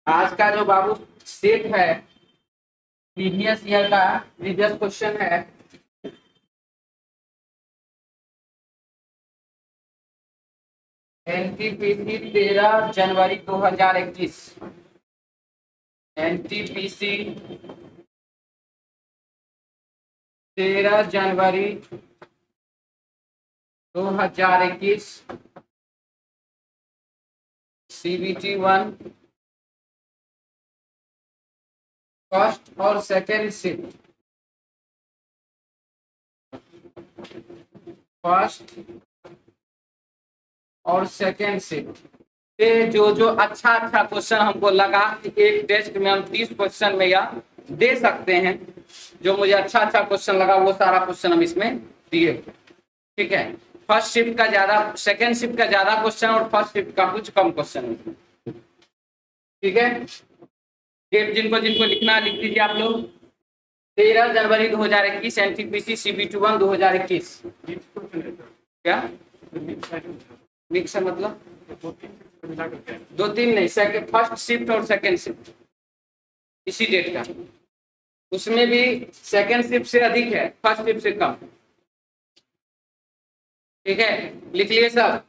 आज का जो बाबू सेट है प्रीवियस ईयर का प्रीवियस क्वेश्चन है एनटीपीसी 13 जनवरी 2021। एनटीपीसी 13 जनवरी 2021 CBT 1 फर्स्ट और सेकेंड शिफ्ट। फर्स्ट और सेकेंड शिफ्ट से जो अच्छा क्वेश्चन हमको लगा कि एक टेस्ट में हम 30 क्वेश्चन में या दे सकते हैं, जो मुझे अच्छा क्वेश्चन लगा वो सारा क्वेश्चन हम इसमें दिए। ठीक है, फर्स्ट शिफ्ट का ज्यादा, सेकेंड शिफ्ट का ज्यादा क्वेश्चन और फर्स्ट शिफ्ट का कुछ कम क्वेश्चन। ठीक है, डेट जिनको जिनको लिखना लिख लीजिए आप लोग। 13 जनवरी 2021 एनटीपीसी CBT 1 2021। क्या मिक्स है मतलब? दो तीन नहीं, सेकंड फर्स्ट शिफ्ट और सेकंड शिफ्ट इसी डेट का। उसमें भी सेकंड शिफ्ट से अधिक है, फर्स्ट शिफ्ट से कम। ठीक है, लिख लिए सब।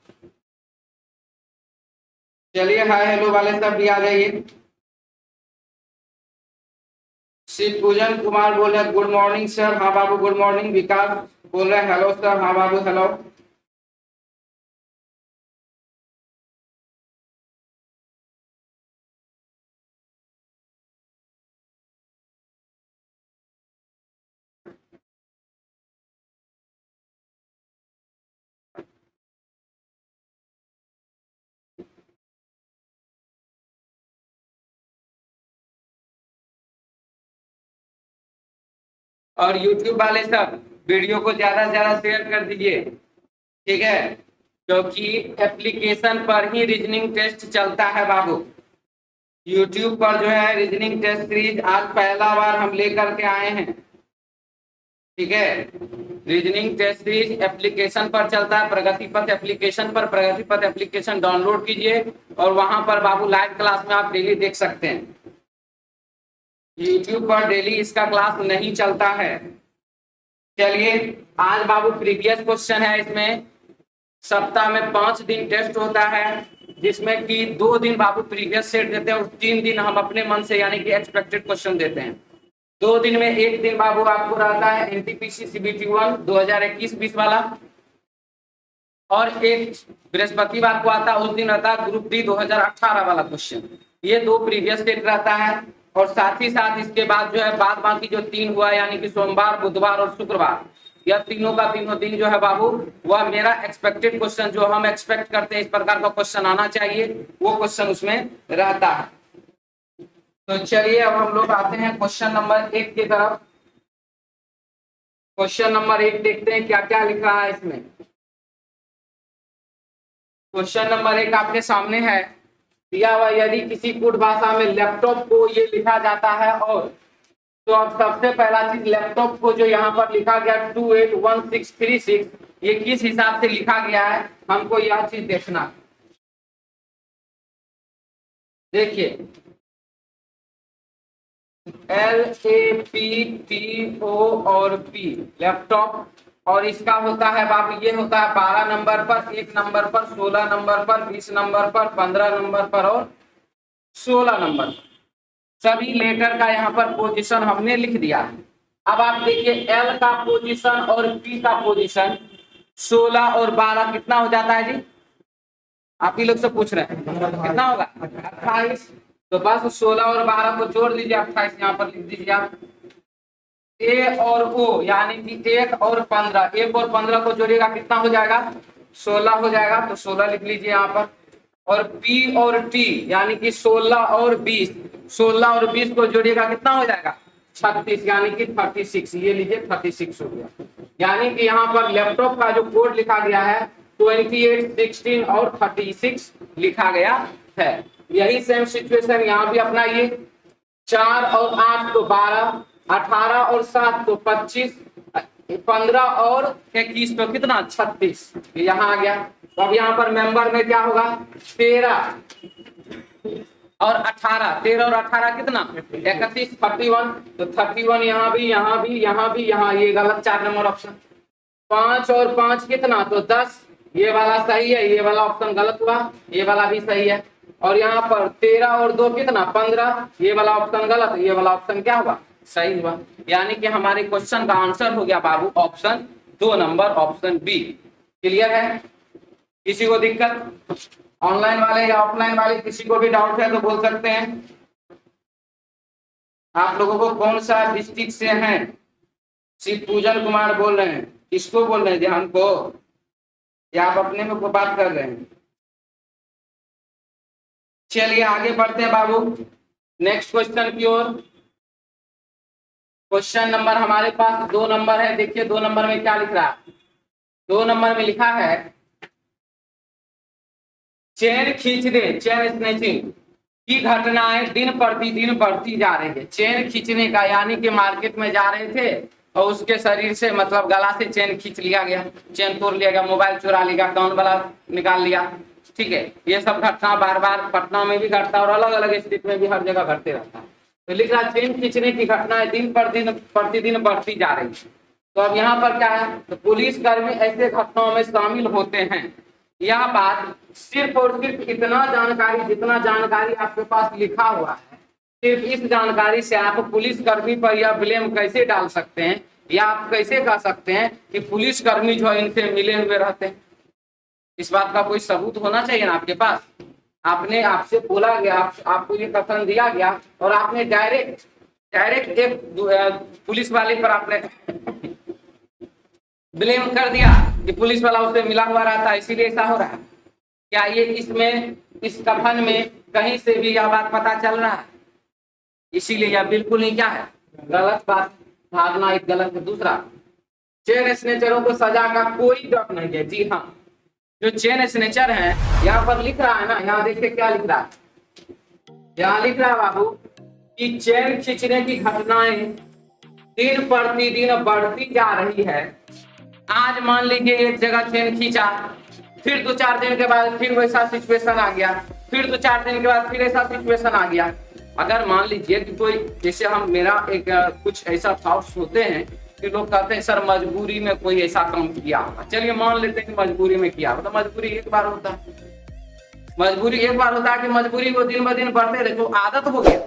चलिए हाय हेलो वाले सब भी आ जाइए। शिव पूजन कुमार बोल रहे गुड मॉर्निंग सर। हाँ बाबू गुड मॉर्निंग। विकास बोल रहे हेलो सर। हाँ बाबू हेलो। और YouTube वाले सब वीडियो को ज्यादा से ज्यादा शेयर कर दीजिए। ठीक है, क्योंकि एप्लीकेशन पर ही रीजनिंग टेस्ट चलता है बाबू। YouTube पर जो है रीजनिंग टेस्ट सीरीज आज पहला बार हम लेकर के आए हैं। ठीक है, रीजनिंग टेस्ट सीरीज एप्लीकेशन पर चलता है, प्रगति पथ एप्लीकेशन पर। प्रगति पथ एप्लीकेशन डाउनलोड कीजिए और वहां पर बाबू लाइव क्लास में आप डेली देख सकते हैं। YouTube पर डेली इसका क्लास नहीं चलता है। चलिए, आज बाबू प्रीवियस क्वेश्चन है। इसमें सप्ताह में 5 दिन टेस्ट होता है, जिसमें कि 2 दिन बाबू प्रीवियस सेट देते हैं और 3 दिन हम अपने मन से यानी कि एक्सपेक्टेड क्वेश्चन देते हैं। 2 दिन में एक दिन बाबू आपको रहता है एनटीपीसी CBT 1 2021-20 वाला, और एक बृहस्पतिवार को आता है, उस दिन रहता है ग्रुप डी 2018 वाला क्वेश्चन। ये 2 प्रीवियस सेट रहता है। और साथ ही साथ इसके बाद जो है बाद बाकी जो 3 हुआ यानी कि सोमवार बुधवार और शुक्रवार, यह तीनों का तीनों दिन जो है बाबू वह मेरा एक्सपेक्टेड क्वेश्चन, जो हम एक्सपेक्ट करते हैं इस प्रकार का क्वेश्चन आना चाहिए, वो क्वेश्चन उसमें रहता है। तो चलिए अब हम लोग आते हैं क्वेश्चन नंबर 1 की तरफ। क्वेश्चन नंबर 1 देखते हैं क्या क्या लिखा है इसमें। क्वेश्चन नंबर 1 आपके सामने है, दिया हुआ यदि किसी कोड भाषा में लैपटॉप को ये लिखा जाता है, और तो अब सबसे पहला चीज लैपटॉप को जो यहाँ पर लिखा गया 281636, ये किस हिसाब से लिखा गया है हमको यह चीज देखना। देखिए LAPTO और P लैपटॉप, और इसका होता है बाबू ये होता है 12 नंबर पर, 1 नंबर पर, 16 नंबर पर, 20 नंबर पर, 15 नंबर पर और 16 नंबर पर। सभी लेटर का यहाँ पर पोजीशन हमने लिख दिया है। अब आप देखिए L का पोजीशन और P का पोजीशन 16 और 12 कितना हो जाता है जी? आप ही लोग से पूछ रहे हैं कितना होगा? 28। तो बस 16 और 12 को जोड़ लीजिए, 28 यहाँ पर लिख दीजिए आप। A और O यानी कि 1 और 15, 1 और 15 को जोड़िएगा कितना हो जाएगा? 16 हो जाएगा, तो 16 लिख लीजिए यहाँ पर। और P और T यानी कि 16 और 20, 16 और 20 को जोड़िएगा कितना हो जाएगा? 36 यानी कि 36। ये लीजिए 36 हो गया। यानी कि यहाँ पर लैपटॉप का जो कोड लिखा गया है 28, 16 और 36 लिखा गया है। यही सेम सिचुएशन यहाँ भी अपनाइए। 4 और 8 तो 12, 18 और 7 तो 25, 15 और 21 तो कितना? 36। यहाँ आ गया। तो अब यहाँ पर मेंबर में क्या होगा? 13 और 18, 13 और 18 कितना 31, 31। तो 31 यहाँ भी, यहाँ भी, यहाँ भी, यहाँ, ये गलत 4 नंबर ऑप्शन। 5 और 5 कितना, तो 10, ये वाला सही है, ये वाला ऑप्शन गलत हुआ, ये वाला भी सही है। और यहाँ पर 13 और 2 कितना 15, ये वाला ऑप्शन गलत, ये वाला ऑप्शन क्या हुआ, सही हुआ। यानी कि हमारे क्वेश्चन का आंसर हो गया बाबू option 2 number, option B. Clear है? किसी को दिक्कत, ऑनलाइन वाले या ऑफलाइन वाले, किसी को भी डाउट है तो बोल सकते हैं। आप लोगों को कौन सा डिस्ट्रिक्ट से हैं? शिव पूजन कुमार बोल रहे हैं, किसको बोल रहे हैं, ध्यान को, या आप अपने में को बात कर रहे हैं? चलिए आगे बढ़ते हैं बाबू नेक्स्ट क्वेश्चन की ओर। क्वेश्चन नंबर हमारे पास 2 नंबर है। देखिए 2 नंबर में क्या लिख रहा है, 2 नंबर में लिखा है चेन खींचने, चेन स्नैचिंग की घटनाएं दिन प्रतिदिन बढ़ती जा रही है। चेन खींचने का यानी कि मार्केट में जा रहे थे और उसके शरीर से मतलब गला से चेन खींच लिया गया, चेन तोड़ लिया गया, मोबाइल चुरा लिया, कान वाला निकाल लिया। ठीक है, ये सब घटना बार बार पटना में भी घटता है और अलग अलग स्टेट में भी हर जगह घटते रहता है। तो लिख रहा चेन खींचने की घटनाएं दिन प्रतिदिन बढ़ती जा रही है। तो अब यहाँ पर क्या है, तो पुलिसकर्मी ऐसे घटनाओं में शामिल होते हैं। यह बात सिर्फ और सिर्फ इतना जानकारी, जितना जानकारी आपके पास लिखा हुआ है, सिर्फ इस जानकारी से आप पुलिसकर्मी पर यह ब्लेम कैसे डाल सकते हैं, या आप कैसे कह सकते हैं कि पुलिसकर्मी जो है इनसे मिले हुए रहते हैं। इस बात का कोई सबूत होना चाहिए ना आपके पास। आपने, आपसे बोला गया, आपको ये कथन दिया गया और आपने डायरेक्ट एक पुलिस वाले पर आपने ब्लेम कर दिया कि पुलिस वाला उससे मिला हुआ रहता है इसीलिए ऐसा हो रहा है। क्या ये इसमें, इस कथन में कहीं से भी यह बात पता चल रहा है? इसीलिए यह बिल्कुल ही क्या है, गलत बात, धारणा एक गलत है। दूसरा, चेन स्नेचरों को सजा का कोई डर नहीं है। जी हाँ, जो चेन स्नेचर है, यहाँ पर लिख रहा है ना, यहाँ देखिए क्या लिख रहा है, यहाँ लिख रहा है बाबू कि चेन खींचने की घटनाएं दिन प्रतिदिन बढ़ती जा रही है। आज मान लीजिए एक जगह चेन खींचा, फिर 2-4 दिन के बाद फिर वैसा सिचुएशन आ गया, फिर 2-4 दिन के बाद फिर ऐसा सिचुएशन आ गया। अगर मान लीजिए कि कोई, जैसे हम, मेरा एक कुछ ऐसा थॉट्स होते हैं कि लोग कहते हैं सर मजबूरी में कोई ऐसा काम किया होगा। चलिए मान लेते हैं कि मजबूरी में किया होगा, तो मजबूरी एक बार होता है, मजबूरी एक बार होता है कि मजबूरी को दिन ब दिन बढ़ते रहे तो आदत हो गया,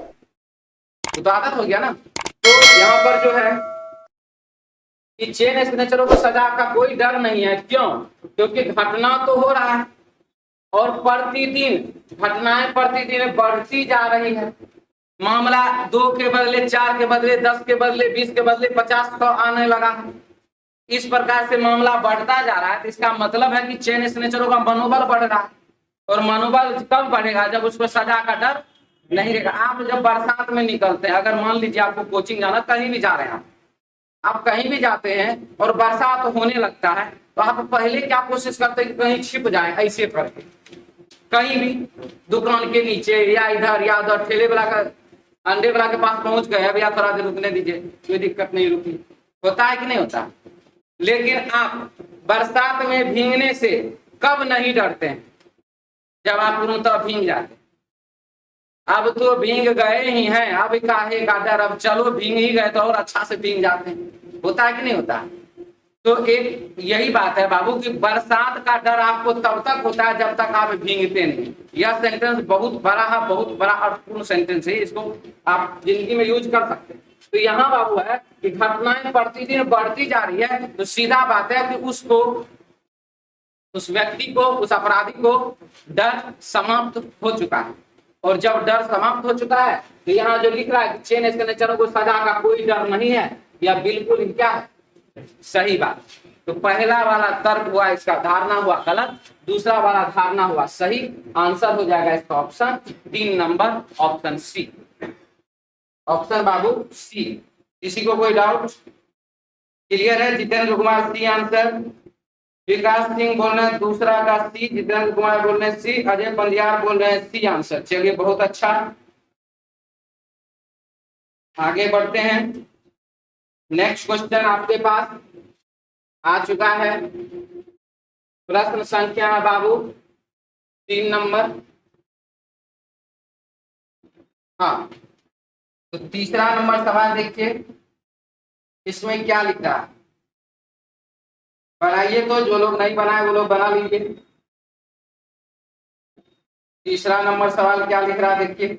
तो आदत हो गया ना। तो यहाँ पर जो है कि चेन स्नेचरों को सजा का कोई डर नहीं है। क्यों? क्योंकि घटना तो हो रहा है और प्रतिदिन घटनाएं प्रतिदिन बढ़ती जा रही है। मामला 2 के बदले 4 के बदले 10 के बदले 20 के बदले 50 तो आने लगा। इस प्रकार से मामला बढ़ता जा रहा है। तो इसका मतलब है कि चेन स्नेचरों का मनोबल बढ़ रहा है, और मनोबल कब बढ़ेगा, जब उसको सजा का डर नहीं रहेगा। आप जब बरसात में निकलते हैं, अगर मान लीजिए आपको कोचिंग जाना, कहीं भी जा रहे हैं आप कहीं भी जाते हैं और बरसात होने लगता है, तो आप पहले क्या कोशिश करते हैं कि कहीं छिप जाए, ऐसे करके कहीं भी दुकान के नीचे या इधर या उधर, ठेले वाला का, अंडे वाला के पास पहुंच गए, भैया थोड़ा देर रुकने दीजिए, कोई दिक्कत नहीं, रुकी। होता है कि नहीं होता? लेकिन आप बरसात में भीगने से कब नहीं डरते हैं? जब आप पूर्णतः भीग जाते। अब तो भीग गए ही हैं, अब काहे का डर, अब चलो भीग ही गए तो और अच्छा से भीग जाते हैं। होता है कि नहीं होता? तो एक यही बात है बाबू कि बरसात का डर आपको तब तक होता है जब तक आप भीगते नहीं। यह सेंटेंस बहुत बड़ा है, बहुत बड़ा अर्थपूर्ण सेंटेंस है, इसको आप जिंदगी में यूज कर सकते हैं। तो यहाँ बाबू है कि घटनाएं प्रतिदिन बढ़ती जा रही है, तो सीधा बात है कि उसको, उस व्यक्ति को, उस अपराधी को डर समाप्त हो चुका है। और जब डर समाप्त हो चुका है तो यहाँ जो लिख रहा है कि चेन स्नेचरों को सजा का कोई डर नहीं है, यह बिल्कुल क्या है, सही बात। तो पहला वाला तर्क हुआ, इसका धारणा हुआ गलत, दूसरा वाला धारणा हुआ सही। आंसर हो जाएगा इसका option 3 number, option C. Option बाबू सी। किसी को कोई डाउट? क्लियर है? जितेंद्र कुमार सी आंसर, विकास सिंह बोल रहे हैं दूसरा का सी, जितेंद्र कुमार बोल रहे हैं सी, अजय पंडियार बोल रहे हैं सी आंसर। चलिए बहुत अच्छा, आगे बढ़ते हैं। नेक्स्ट क्वेश्चन आपके पास आ चुका है, प्रश्न संख्या है बाबू 3 नंबर। हाँ, तो तीसरा नंबर सवाल देखिए, इसमें क्या लिख रहा है, बनाइए, तो जो लोग नहीं बनाए वो लोग बना लीजिए। तीसरा नंबर सवाल क्या लिख रहा है देखिए,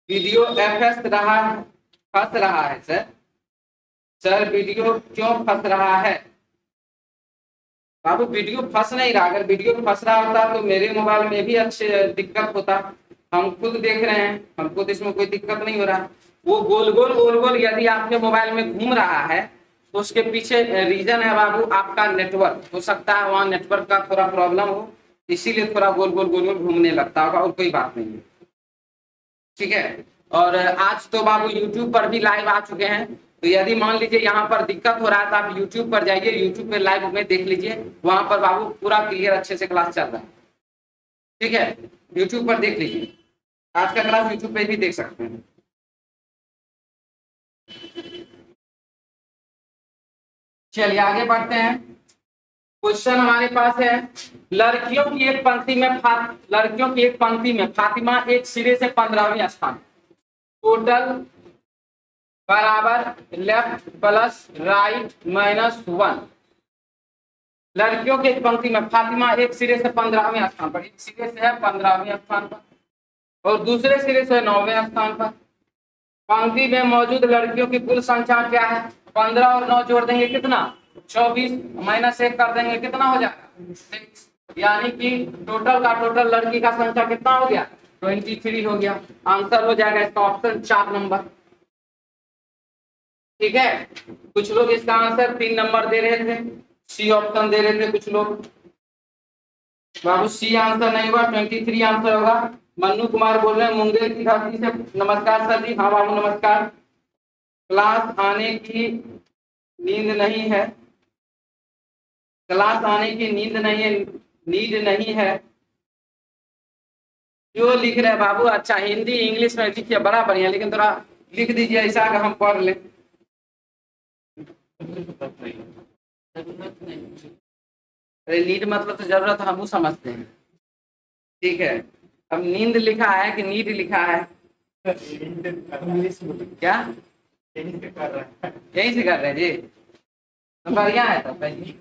वीडियो फंस रहा है सर। सर वीडियो क्यों फंस रहा है? बाबू वीडियो फंस नहीं रहा, अगर वीडियो फंस रहा होता तो मेरे मोबाइल में भी अच्छे दिक्कत होता। हम खुद देख रहे हैं, हमको तो इसमें कोई दिक्कत नहीं हो रहा। वो गोल गोल यदि आपके मोबाइल में घूम रहा है तो उसके पीछे रीजन है बाबू आपका नेटवर्क। हो सकता है वहाँ नेटवर्क का थोड़ा प्रॉब्लम हो, इसीलिए थोड़ा गोल गोल घूमने लगता होगा, और कोई बात नहीं है। ठीक है, और आज तो बाबू यूट्यूब पर भी लाइव आ चुके हैं, तो यदि मान लीजिए यहाँ पर दिक्कत हो रहा है तो आप यूट्यूब पर जाइए, यूट्यूब पे लाइव में देख लीजिए, वहां पर बाबू पूरा क्लियर अच्छे से क्लास चल रहा है। ठीक है, यूट्यूब पर देख लीजिए, आज का क्लास यूट्यूब पे भी देख सकते हैं। चलिए आगे बढ़ते हैं। क्वेश्चन हमारे पास है, लड़कियों की एक पंक्ति में फातिमा एक सिरे से 15वें स्थान, टोटल बराबर लेफ्ट प्लस राइट -1। लड़कियों की एक पंक्ति में फातिमा एक सिरे से 15वें स्थान पर, एक सिरे से है 15वें स्थान पर और दूसरे सिरे से 9वें स्थान पर। पंक्ति में मौजूद लड़कियों की कुल संख्या क्या है? 15 और 9 जोड़ देंगे कितना? 24, -1 कर देंगे कितना हो जाएगा? 6। यानी कि टोटल का टोटल लड़की का संख्या कितना हो गया? 23 हो गया। आंसर हो जाएगा इसका ऑप्शन 4 नंबर। ठीक है, कुछ लोग इसका आंसर 3 नंबर दे रहे थे, सी ऑप्शन दे रहे थे कुछ लोग। बाबू सी आंसर नहीं हुआ, 23 आंसर होगा। मन्नू कुमार बोल रहे हैं मुंगेर की धरती से। नमस्कार सर जी। हाँ बाबू नमस्कार। क्लास आने की नींद नहीं है, क्लास आने की नींद नहीं है, नींद नहीं है जो लिख रहे हैं बाबू। अच्छा हिंदी इंग्लिश में लिखिए, बड़ा बढ़िया, लेकिन थोड़ा लिख दीजिए ऐसा कि हम पढ़ लें। अरे नीड मतलब तो जरूरत हम समझते हैं। ठीक है, अब नींद लिखा है कि नीड लिखा है? क्या यहीं से कर रहे हैं जी? तो बढ़िया है तब भाई।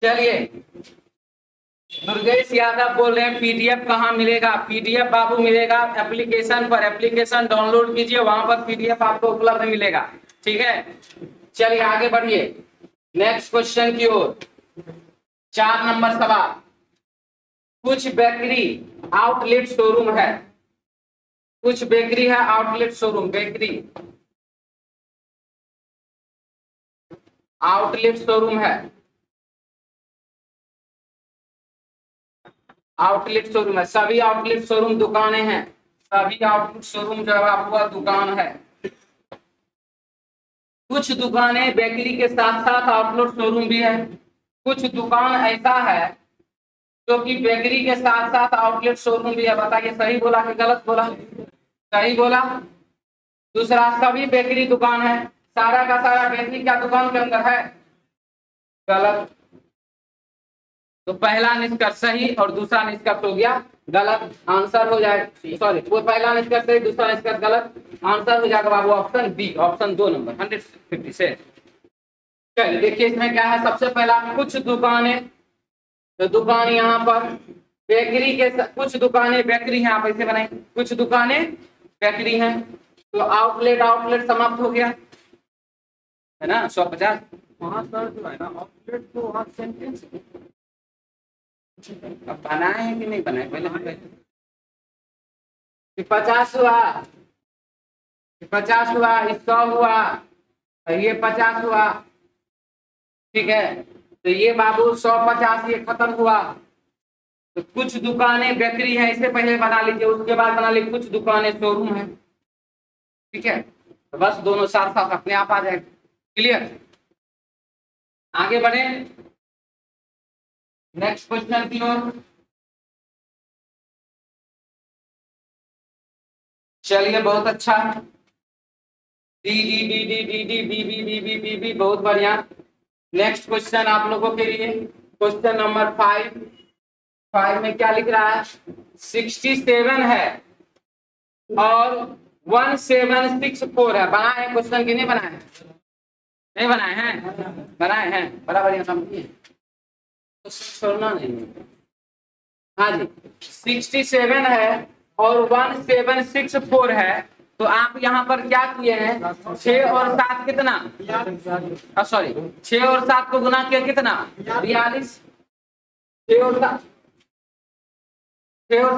चलिए, दुर्गेश यादव बोल रहे हैं पीडीएफ कहाँ मिलेगा? पीडीएफ बाबू मिलेगा एप्लीकेशन पर, एप्लीकेशन डाउनलोड कीजिए, वहां पर पीडीएफ आपको उपलब्ध मिलेगा। ठीक है, चलिए आगे बढ़िए नेक्स्ट क्वेश्चन की ओर। 4 नंबर सवाल, कुछ बेकरी आउटलेट शोरूम है, कुछ बेकरी है outlet showroom, bakery outlet showroom है, आउटलेट शोरूम है, सभी आउटलेट शोरूम दुकानें हैं, सभी आउटलेट शोरूम जो है आपका दुकान है। कुछ दुकानें बेकरी के साथ साथ आउटलेट शोरूम भी है, कुछ दुकान ऐसा है जो कि बेकरी के साथ साथ आउटलेट शोरूम भी है। बताइए सही बोला कि गलत बोला? सही बोला। दूसरा, सभी बेकरी दुकान है, सारा का सारा बेकरी क्या दुकान के अंदर है? गलत। तो पहला निष्कर्ष सही और दूसरा निष्कर्ष हो गया गलत। आंसर हो जाएगा, सॉरी, वो पहला निष्कर्ष सही, दूसरा निष्कर्ष गलत। आंसर हो जाएगा बाबू ऑप्शन बी, ऑप्शन 2 नंबर 150 से। चलिए देखिए इसमें क्या है। सबसे पहला, कुछ दुकानें, तो दुकान यहाँ पर बेकरी के, कुछ दुकानें बेकरी हैं, आप ऐसे बनाए, कुछ दुकानें बेकरी हैं, तो आउटलेट आउटलेट समाप्त हो गया है ना। 150 वहां सर जो है ना आउटलेट, तो वहां सेंटेंस अब बनाए हैं कि नहीं बनाए पहले? 50 हुआ, 50 हुआ, 100 हुआ, ये 50 हुआ। ठीक है, तो ये बाबू 150 ये खत्म हुआ। तो कुछ दुकानें बेकरी है, इसे पहले बना लीजिए, उसके बाद बना लीजिए कुछ दुकानें शोरूम है। ठीक है, तो बस दोनों साथ साथ अपने आप आ जाएगा। क्लियर, आगे बढ़े नेक्स्ट क्वेश्चन की ओर। चलिए बहुत अच्छा, D D D D D D B B B B B B, बहुत बढ़िया। नेक्स्ट क्वेश्चन आप लोगों के लिए क्वेश्चन नंबर 5 में क्या लिख रहा है 67 है और 1764 है। बनाए हैं क्वेश्चन कि नहीं बनाए हैं? नहीं बनाए हैं, बनाए हैं, बराबर यहाँ समझिए, क्वेश्चन छोड़ना नहीं है। हाँ जी 67 है और 1764 है, तो आप यहाँ पर क्या किए हैं 6 और 7 कितना, सॉरी 6 और 7 को गुना किया कितना 42, 6 और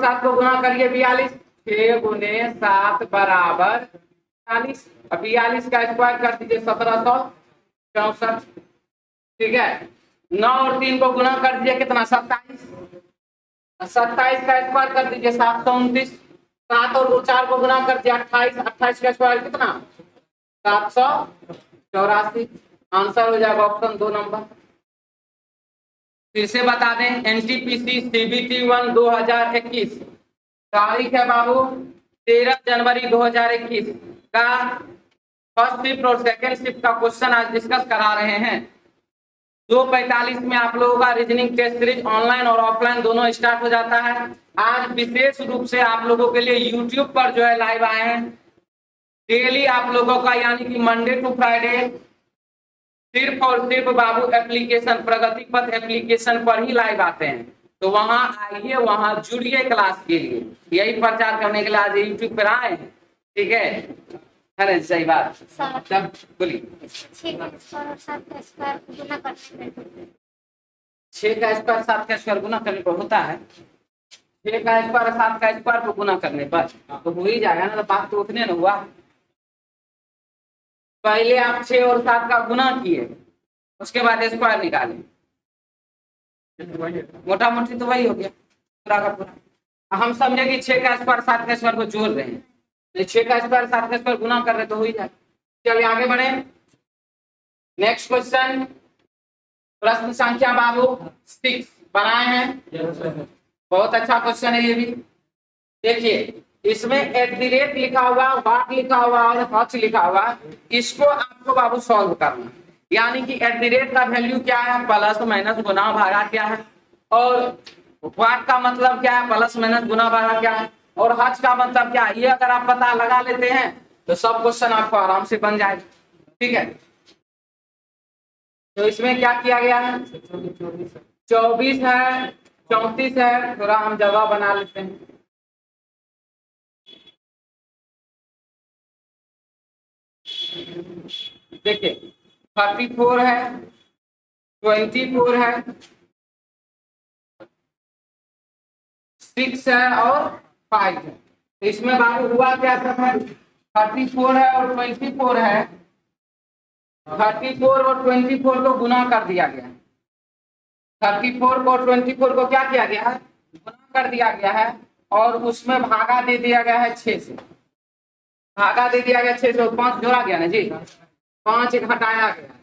7 को गुना करिए 42, 6 गुने 7 बराबर 42, अब 42 का स्क्वायर कर दीजिए 1764, ठीक है। 9 और 3 को गुना कर दीजिए कितना 27, 27 का स्क्वायर कर दीजिए 729, 7 और 4 को गुना कर दिया 28, 28 का स्क्वायर कितना 784, आंसर हो जाएगा ऑप्शन 2 नंबर। फिर से बता दें एनटीपीसी सीबीटी 1 2021 तारीख है बाबू 13 जनवरी 2021 का फर्स्ट शिफ्ट और सेकंड शिफ्ट का क्वेश्चन आज डिस्कस करा रहे हैं। 2:45 में आप लोगों का रीजनिंग टेस्ट सीरीज ऑनलाइन और ऑफलाइन दोनों स्टार्ट हो जाता है। आज विशेष रूप से आप लोगों के लिए यूट्यूब पर जो है लाइव आए हैं। डेली आप लोगों का यानी कि मंडे टू फ्राइडे सिर्फ और सिर्फ बाबू एप्लीकेशन प्रगति पथ एप्लीकेशन पर ही लाइव आते हैं, तो वहां आइए, वहां जुड़िए क्लास के लिए, यही प्रचार करने के लिए आज यूट्यूब पर आए हैं, ठीक है। अरे सही बात, सब बोलिए। 6 का स्क्वायर 7 का स्क्वायर गुना करने पर होता है 6 का स्क्वायर 7 का स्क्वायर को गुना करने पर तो हो ही जाएगा ना, तो बात तो उतने न हुआ। पहले आप 6 और 7 का गुना किए, उसके बाद स्क्वायर निकाले, मोटा मोटी तो वही हो गया पूरा का पूरा। हम समझे कि 6 का स्क्वायर 7 का स्क्वायर को जोड़ रहे हैं, 6 का स्क्वायर 7 का स्क्वायर गुना कर रहे तो हो ही जाए। चलिए आगे बढ़े, नेक्स्ट क्वेश्चन प्रश्न संख्या बाबू 6 बनाए हैं, बहुत अच्छा क्वेश्चन है ये भी। देखिए इसमें @ लिखा हुआ, वाट लिखा हुआ और हच लिखा हुआ, इसको आपको बाबू सॉल्व करना है। यानी कि @ का वैल्यू क्या है प्लस माइनस गुना भागा क्या है, और वाट का मतलब क्या है प्लस माइनस गुना भागा क्या है, और हच का मतलब क्या है, ये अगर आप पता लगा लेते हैं तो सब क्वेश्चन आपको आराम से बन जाएगा, ठीक है। तो इसमें क्या किया गया है 24 है 34 है, थोड़ा हम जगह बना लेते हैं। देखिए 34 है 24 है 6 है और 5 है, तो इसमें बाबू हुआ क्या सब है 34 है और 24 है, 34 और 24 को गुना कर दिया गया, 34 को 24 को क्या किया गया है गुना कर दिया गया है, और उसमें भागा दे दिया गया है 6 से, भागा दे दिया गया 6 से, 5 जोड़ा गया ना जी, 5 घटाया गया,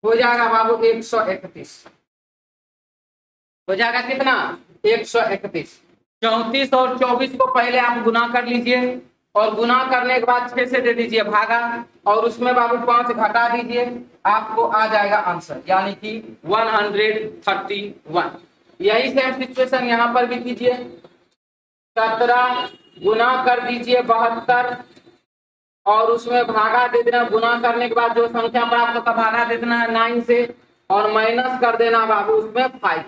हो जाएगा बाबू 131, हो जाएगा कितना 131। 34 और 24 को पहले आप गुना कर लीजिए, और गुना करने के बाद 6 से दे दीजिए भागा, और उसमें बाबू 5 घटा दीजिए, आपको आ जाएगा आंसर यानी कि 131। यही सेम सिचुएशन यहाँ पर भी कीजिए, 17 गुना कर दीजिए 72, और उसमें भागा दे देना, गुना करने के बाद जो संख्या प्राप्त होता भागा दे देना है 9 से, और माइनस कर देना बाबू उसमें 5,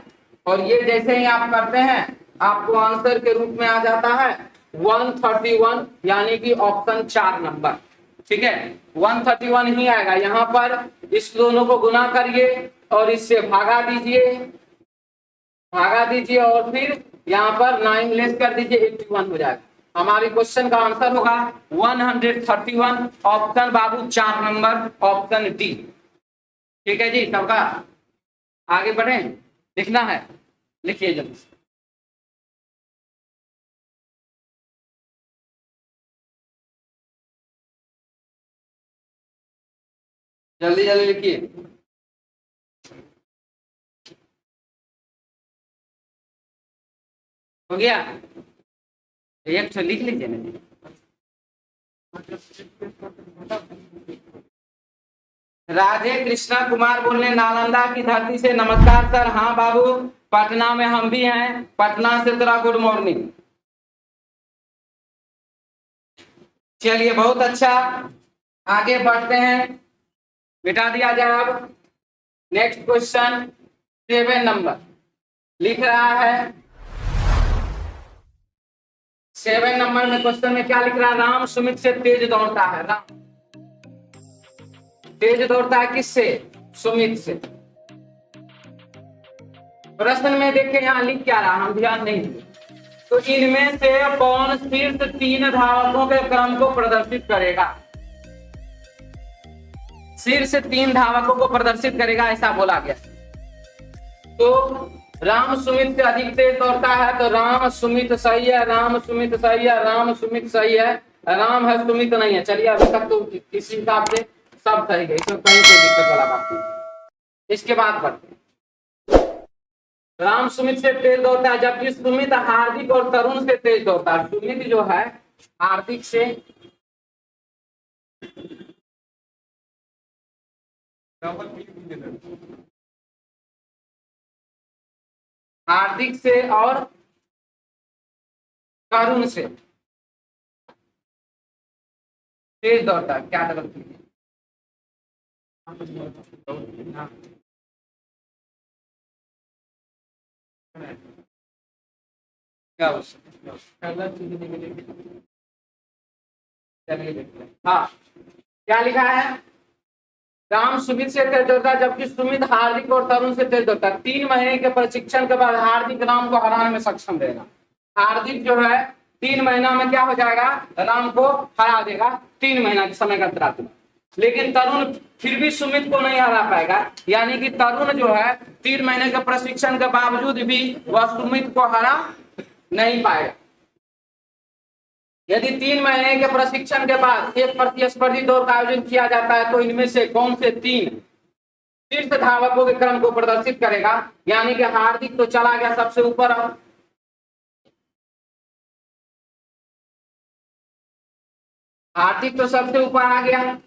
और ये जैसे ही आप करते हैं आपको आंसर के रूप में आ जाता है 131, यानी कि ऑप्शन 4 नंबर, ठीक है 131 ही आएगा। यहाँ पर इस दोनों को गुना करिए और इससे भागा दीजिए और फिर यहाँ पर 9 लेस कर दीजिए 81 हो जाएगा। हमारे क्वेश्चन का आंसर होगा 131, ऑप्शन बाबू 4 नंबर, ऑप्शन डी, ठीक है जी। सबका आगे बढ़े, लिखना है, लिखिए जल्दी। जल्दी जल्दी लिखिए। हो गया, एक तो लिख लीजिए ना। राधे कृष्णा कुमार बोलने नालंदा की धरती से, नमस्कार सर। हाँ बाबू, पटना में हम भी हैं, पटना से तेरा गुड मॉर्निंग। चलिए बहुत अच्छा, आगे बढ़ते हैं, मिटा दिया जाए अब। नेक्स्ट क्वेश्चन 7 नंबर लिख रहा है। 7 नंबर में क्वेश्चन में क्या लिख रहा है? राम सुमित से तेज दौड़ता है। राम तेज दौड़ता है किससे? सुमित से। प्रश्न में देखिए यहाँ लिख क्या रहा, हम ध्यान नहीं दिए। तो इनमें से कौन शीर्ष 3 धावकों के क्रम को प्रदर्शित करेगा? शीर्ष 3 धावकों को प्रदर्शित करेगा, ऐसा बोला गया। तो राम सुमित से अधिक तेज दौड़ता है, तो राम सुमित सही है, राम सुमित सही है, राम सुमित सही है, राम है सुमित नहीं है। चलिए अभी तक तो किसी हिसाब से सब सही है, इसमें कहीं कोई दिक्कत वाला बात नहीं। इसके बाद बढ़ते हैं। राम सुमित से तेज दौड़ता है, जबकि सुमित हार्दिक और तरुण से तेज दौड़ता है। सुमित जो है हार्दिक से और तरुण से तेज दौड़ता है। क्या डबल क्लिक? क्या हाँ, क्या लिखा है? राम सुमित से तेज दौड़ता है, जबकि सुमित हार्दिक और तरुण से तेज दौड़ता है। 3 महीने के प्रशिक्षण के बाद हार्दिक राम को हराने में सक्षम रहेगा। हार्दिक जो है 3 महीना में क्या हो जाएगा? राम को हरा देगा, 3 महीना के समय का अंतराल। लेकिन तरुण फिर भी सुमित को नहीं हरा पाएगा, यानी कि तरुण जो है 3 महीने के प्रशिक्षण के बावजूद भी वह सुमित को हरा नहीं पाएगा। यदि 3 महीने के प्रशिक्षण के बाद एक प्रतिस्पर्धी दौड़ का आयोजन किया जाता है, तो इनमें से कौन से 3 शीर्ष धावकों के क्रम को प्रदर्शित करेगा? यानी कि हार्दिक तो चला गया सबसे ऊपर, हार्दिक तो सबसे ऊपर आ गया,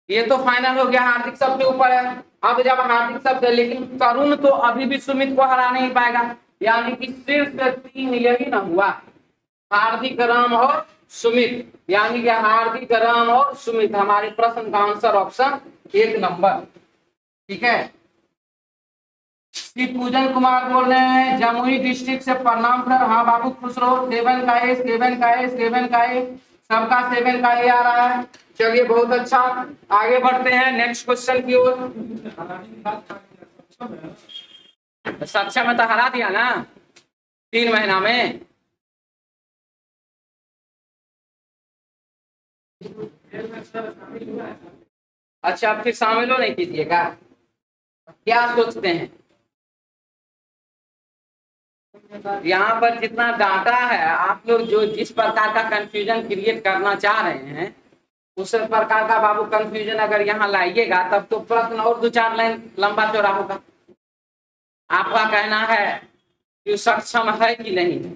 ये तो फाइनल हो गया, हार्दिक सबसे ऊपर है। अब जब हार्दिक सबसे, लेकिन तरुण तो अभी भी सुमित को हरा नहीं पाएगा, यानी कि शीर्ष 3 यही ना हुआ, हार्दिक राम और सुमित, यानी कि हार्दिक राम और सुमित। हमारे प्रश्न का आंसर ऑप्शन 1 नंबर। ठीक है, श्री पूजन कुमार बोल रहे हैं जमुई डिस्ट्रिक्ट से, प्रणाम सर। हाँ बाबू खुश रहो। 7 का ए, 7 का ए, 7 का ए, सबका 7 का ए आ रहा है। चलिए बहुत अच्छा, आगे बढ़ते हैं नेक्स्ट क्वेश्चन की ओर। सक्षम में तो हरा दिया ना 3 महीना में। अच्छा, फिर शामिल हो नहीं कीजिएगा, क्या सोचते हैं? यहाँ पर जितना डाटा है, आप लोग जो जिस प्रकार का कंफ्यूजन क्रिएट करना चाह रहे हैं, उस प्रकार का बाबू कंफ्यूजन अगर यहाँ लाइएगा, तब तो प्रश्न और 2-4 लाइन लंबा चौड़ा होगा। आपका कहना है कि सक्षम है कि नहीं है,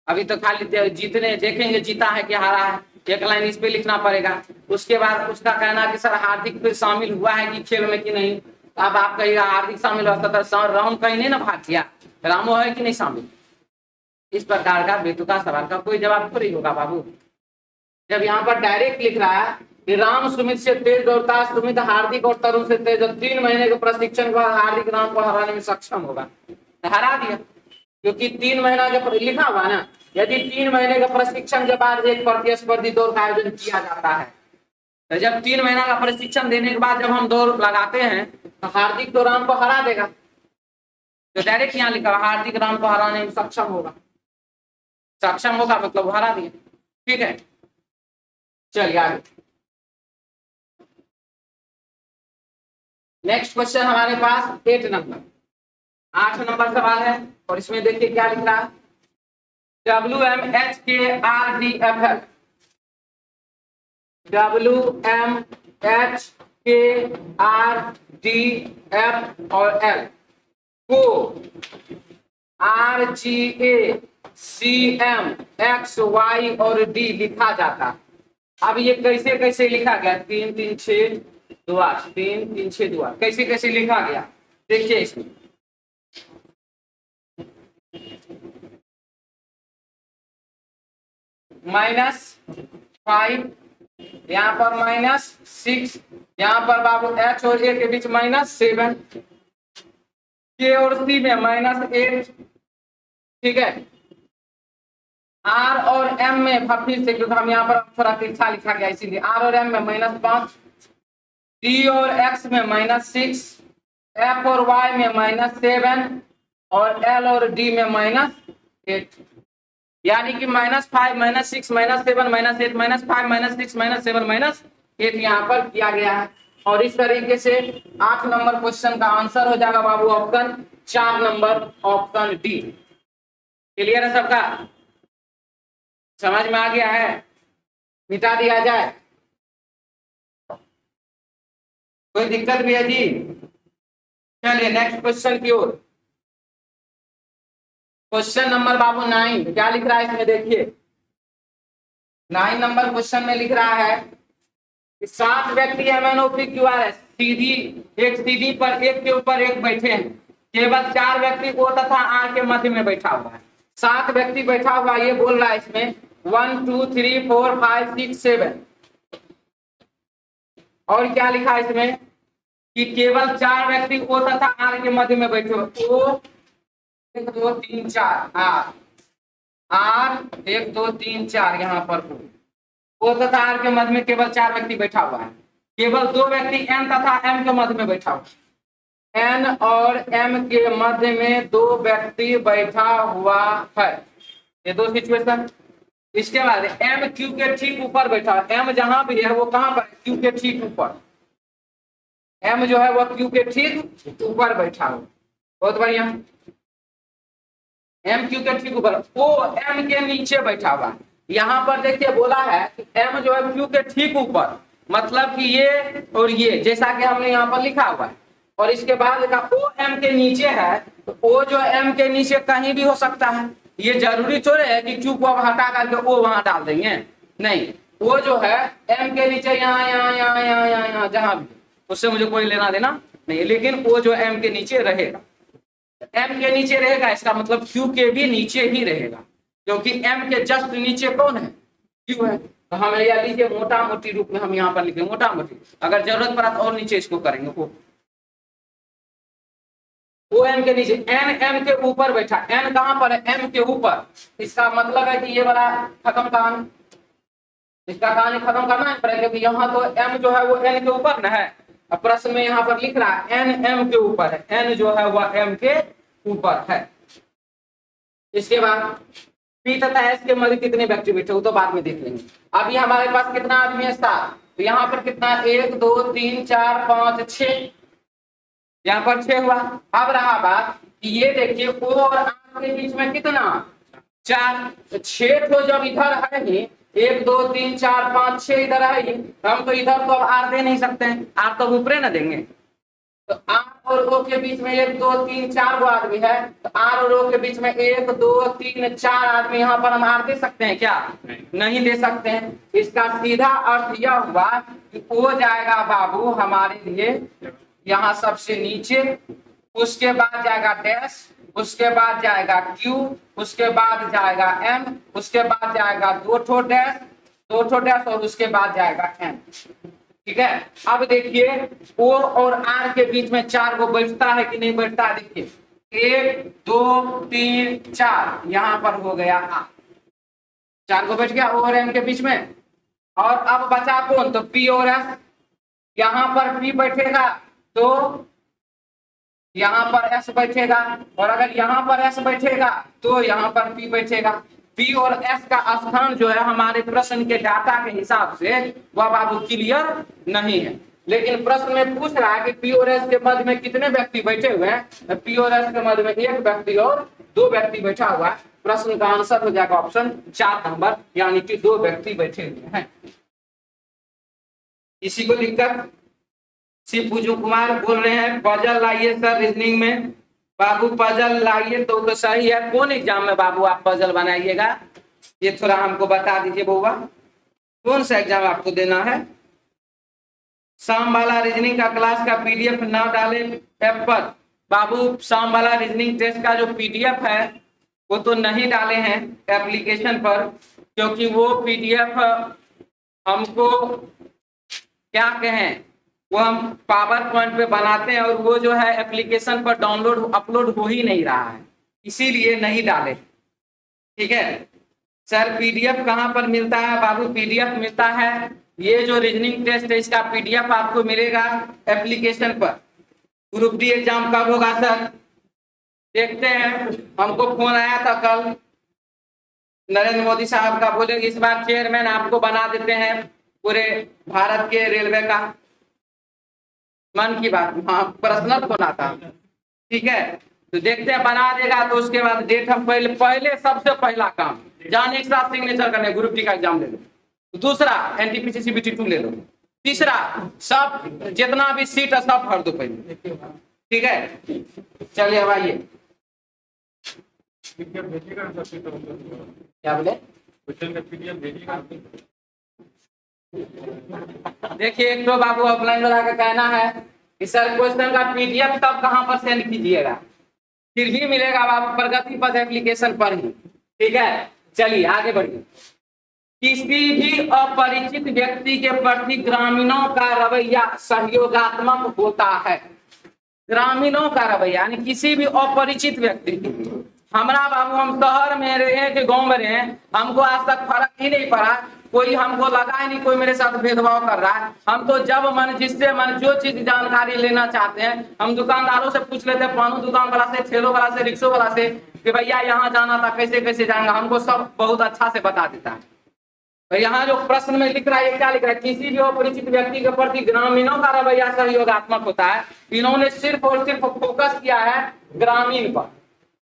अभी तो खाली जीतने देखेंगे, जीता है कि हारा है, 1 लाइन इस पे लिखना पड़ेगा। उसके बाद उसका कहना कि सर हार्दिक फिर शामिल हुआ है कि खेल में कि नहीं। अब आप कहिएगा हार्दिक शामिल होता था, राम कहीं नहीं ना भाग गया, रामो है कि नहीं शामिल। इस प्रकार का बेतुका सवाल का कोई जवाब थोड़ी होगा बाबू। जब यहाँ पर डायरेक्ट लिख रहा है कि राम सुमित से तेज दौड़ता है, सुमित हार्दिक और तरुण से तेज, 3 महीने के प्रशिक्षण के बाद हार्दिक राम को हराने में सक्षम होगा, हरा दिया। क्योंकि 3 महीना के लिखा हुआ ना, यदि 3 महीने के प्रशिक्षण के बाद एक प्रतिस्पर्धी दौड़ का आयोजन किया जाता है, तो जब 3 महीना का प्रशिक्षण देने के बाद जब हम दौड़ लगाते हैं, तो हार्दिक तो राम को हरा देगा। तो डायरेक्ट यहाँ लिखा हार्दिक राम को हराने में सक्षम होगा, सक्षम होगा मतलब हरा दिया। ठीक है, चलिए आगे। नेक्स्ट क्वेश्चन हमारे पास 8 नंबर 8 नंबर सवाल है, और इसमें देखिए क्या लिख रहा है। WMHKRDFL, WMHKRDF और L को RGACM XY और D लिखा जाता है। अब ये कैसे कैसे लिखा गया? 3 3 6 2 8 3 3 6 2 8 कैसे कैसे लिखा गया देखिए इसमें -5 यहाँ पर -6 यहाँ पर बाबू H और A के बीच -7 K और C में -8 ठीक है। R और M में फिर से क्योंकि हम यहाँ पर थोड़ा तिरछा लिखा गया इसीलिए R और M में -5 D और X में -6 F और Y में -7 और L और D में -8 यानी कि -5 -6 -7 -8 -5 -6 -7 -8 यहाँ पर किया गया है। और इस तरीके से 8 नंबर क्वेश्चन का आंसर हो जाएगा बाबू option 4 number option D. Clear है सबका, समझ में आ गया है? मिटा दिया जाए, कोई दिक्कत भी है जी? चलिए नेक्स्ट क्वेश्चन की ओर। क्वेश्चन नंबर बाबू 9 क्या लिख रहा है इसमें देखिए। 9 नंबर क्वेश्चन में लिख रहा है कि 7 व्यक्ति MnOPQRS सीधी एक सीधी पर एक के ऊपर एक बैठे हैं, केवल 4 व्यक्ति O तथा R के मध्य में बैठा हुआ है। 7 व्यक्ति बैठा हुआ ये बोल रहा है इसमें 1 2 3 4 5 6 7 और क्या लिखा है इसमें कि केवल 4 व्यक्ति O तथा R के मध्य में बैठे हुए। O 1 2 3 4 R 1 2 3 4 यहाँ पर O तथा R के मध्य में केवल 4 व्यक्ति बैठा हुआ है। केवल 2 व्यक्ति N तथा M के मध्य में बैठा हुआ है। N और M के मध्य में 2 व्यक्ति बैठा हुआ है। ये 2 सिचुएशन। इसके बाद M Q के ठीक ऊपर बैठा है। M जहां भी है वो कहां पर? Q के ठीक ऊपर। M जो है वो Q के ठीक ऊपर बैठा हुआ। बहुत बढ़िया। M Q के ठीक ऊपर, O M के नीचे बैठा हुआ। यहाँ पर देखिए बोला है कि M जो है Q के ठीक ऊपर, मतलब कि ये और ये जैसा कि हमने यहाँ पर लिखा हुआ है। और इसके बाद लिखा O M के नीचे है, तो O जो M के नीचे कहीं भी हो सकता है। ये जरूरी थोड़े है कि Q को अब हटा करके O वहां डाल देंगे, नहीं। O जो है M के नीचे यहाँ यहाँ यहाँ यहाँ यहाँ यहाँ जहां भी, उससे मुझे कोई लेना देना नहीं, लेकिन O जो M के नीचे रहेगा। M के नीचे रहेगा इसका मतलब Q के भी नीचे ही रहेगा, क्योंकि M के जस्ट नीचे कौन है? Q है। तो हम यह लीजिए मोटा मोटी रूप में हम यहाँ पर लिखेंगे मोटा मोटी, अगर जरूरत पड़ा तो और नीचे इसको करेंगे। O M के नीचे, N M के ऊपर बैठा। N कहां पर है? M के ऊपर। इसका मतलब है कि ये वाला खत्म कहानी, इसका कहानी खत्म करना है, क्योंकि यहाँ तो M जो है वो N के ऊपर न है। अब प्रश्न में यहाँ पर लिख रहा है N M के ऊपर है, N जो है वह M के ऊपर है। इसके बाद P तथा S के मध्य कितने व्यक्ति बैठे वो तो बाद में देख लेंगे। अभी हमारे पास कितना आदमी है? 7। तो यहाँ पर कितना? 1 2 3 4 5 6, यहाँ पर 6 हुआ। अब रहा बात कि ये देखिए O और R के बीच में कितना? 4। तो 6 तो जब इधर है ही, 1 2 3 4 5 6 इधर है ही, हम तो इधर तो अब R दे नहीं सकते हैं, R तो ऊपरे ना देंगे। तो R और O के बीच में 1 2 3 4 गो आदमी है, तो R और O के बीच में 1 2 3 4 आदमी, यहाँ पर हम R दे सकते हैं क्या? नहीं दे सकते हैं। इसका सीधा अर्थ यह हुआ कि O जाएगा बाबू हमारे लिए यहाँ सबसे नीचे, उसके बाद जाएगा डैश, उसके बाद जाएगा Q, उसके बाद जाएगा M, उसके बाद जाएगा 2 डैश 2 डैश और उसके बाद जाएगा M। ठीक है। अब देखिए O और R के बीच में 4 को बैठता है कि नहीं बैठता है? देखिए 1 2 3 4 यहाँ पर हो गया R, 4 को बैठ गया O और M के बीच में। और अब बचा कौन? तो P और S। यहाँ पर P बैठेगा तो यहाँ पर S बैठेगा, और अगर यहाँ पर S बैठेगा तो यहाँ पर P बैठेगा। P और S का स्थान जो है हमारे प्रश्न के डाटा के हिसाब से वह बाबू क्लियर नहीं है, लेकिन प्रश्न में पूछ रहा है कि P और S के मध्य में कितने व्यक्ति बैठे हुए हैं। P और S के मध्य में 1 व्यक्ति और 2 व्यक्ति बैठा हुआ है। प्रश्न का आंसर हो जाएगा ऑप्शन 4 नंबर, यानी कि 2 व्यक्ति बैठे हुए हैं। इसी को दिक्कत शिव पूजू कुमार बोल रहे हैं पजल लाइए सर रीजनिंग में। बाबू पजल लाइए तो सही है। कौन एग्जाम में बाबू आप पजल बनाइएगा ये थोड़ा हमको बता दीजिए बउआ, कौन सा एग्जाम आपको देना है? शाम वाला रीजनिंग का क्लास का पीडीएफ ना डाले ऐप पर। बाबू शाम वाला रीजनिंग टेस्ट का जो पीडीएफ है वो तो नहीं डाले हैं एप्लीकेशन पर, क्योंकि वो पीडीएफ हमको क्या कहें, वो हम पावर पॉइंट पे बनाते हैं और वो जो है एप्लीकेशन पर डाउनलोड अपलोड हो ही नहीं रहा है, इसीलिए नहीं डाले। ठीक है सर, पीडीएफ कहाँ पर मिलता है बाबू? पीडीएफ मिलता है, ये जो रीजनिंग टेस्ट है इसका पीडीएफ आपको मिलेगा एप्लीकेशन पर। ग्रुप डी एग्जाम कब होगा सर? देखते हैं। हमको फोन आया था कल नरेंद्र मोदी साहब का, बोले इस बार चेयरमैन आपको बना देते हैं पूरे भारत के रेलवे का। मन की बात, हाँ पर्सनल फोन आता। ठीक है तो देखते हैं, बना देगा तो उसके बाद डेट हम पहले सबसे पहला काम जान एक साथ सिग्नेचर करने, ग्रुप डी का एग्जाम ले लो, दूसरा एनटीपीसी सीबीटी 2 ले लो, तीसरा सब जितना भी सीट है सब भर दो पहले। ठीक है चलिए अब आइए। क्या बोले? देखिए एक तो बाबू ऑफलाइन वाला का कहना है कि सर क्वेश्चन का पीडीएफ तब कहाँ पर सेंड कीजिएगा? फिर भी मिलेगा बाबू प्रगति पथ एप्लीकेशन पर ही। ठीक है चलिए आगे बढ़िए। किसी भी अपरिचित व्यक्ति के प्रति ग्रामीणों का रवैया सहयोगात्मक होता है। ग्रामीणों का रवैया यानी किसी भी अपरिचित व्यक्ति, हमारा बाबू हम शहर में रहे कि गांव में रहे, हमको आज तक फर्क ही नहीं पड़ा, कोई हमको लगा ही नहीं कोई मेरे साथ भेदभाव कर रहा है। हम तो जब मन जिससे मन जो चीज जानकारी लेना चाहते हैं हम दुकानदारों से पूछ लेते हैं, पानू दुकान वाला से, ठेलो वाला से, रिक्शो वाला से कि भैया यहाँ जाना था कैसे कैसे जाएंगे, हमको सब बहुत अच्छा से बता देता है। तो यहाँ जो प्रश्न में लिख रहा है क्या लिख रहा है? किसी भी अपरिचित व्यक्ति के प्रति ग्रामीणों का रवैया सहयोगात्मक होता है। इन्होंने सिर्फ और सिर्फ फोकस किया है ग्रामीण पर,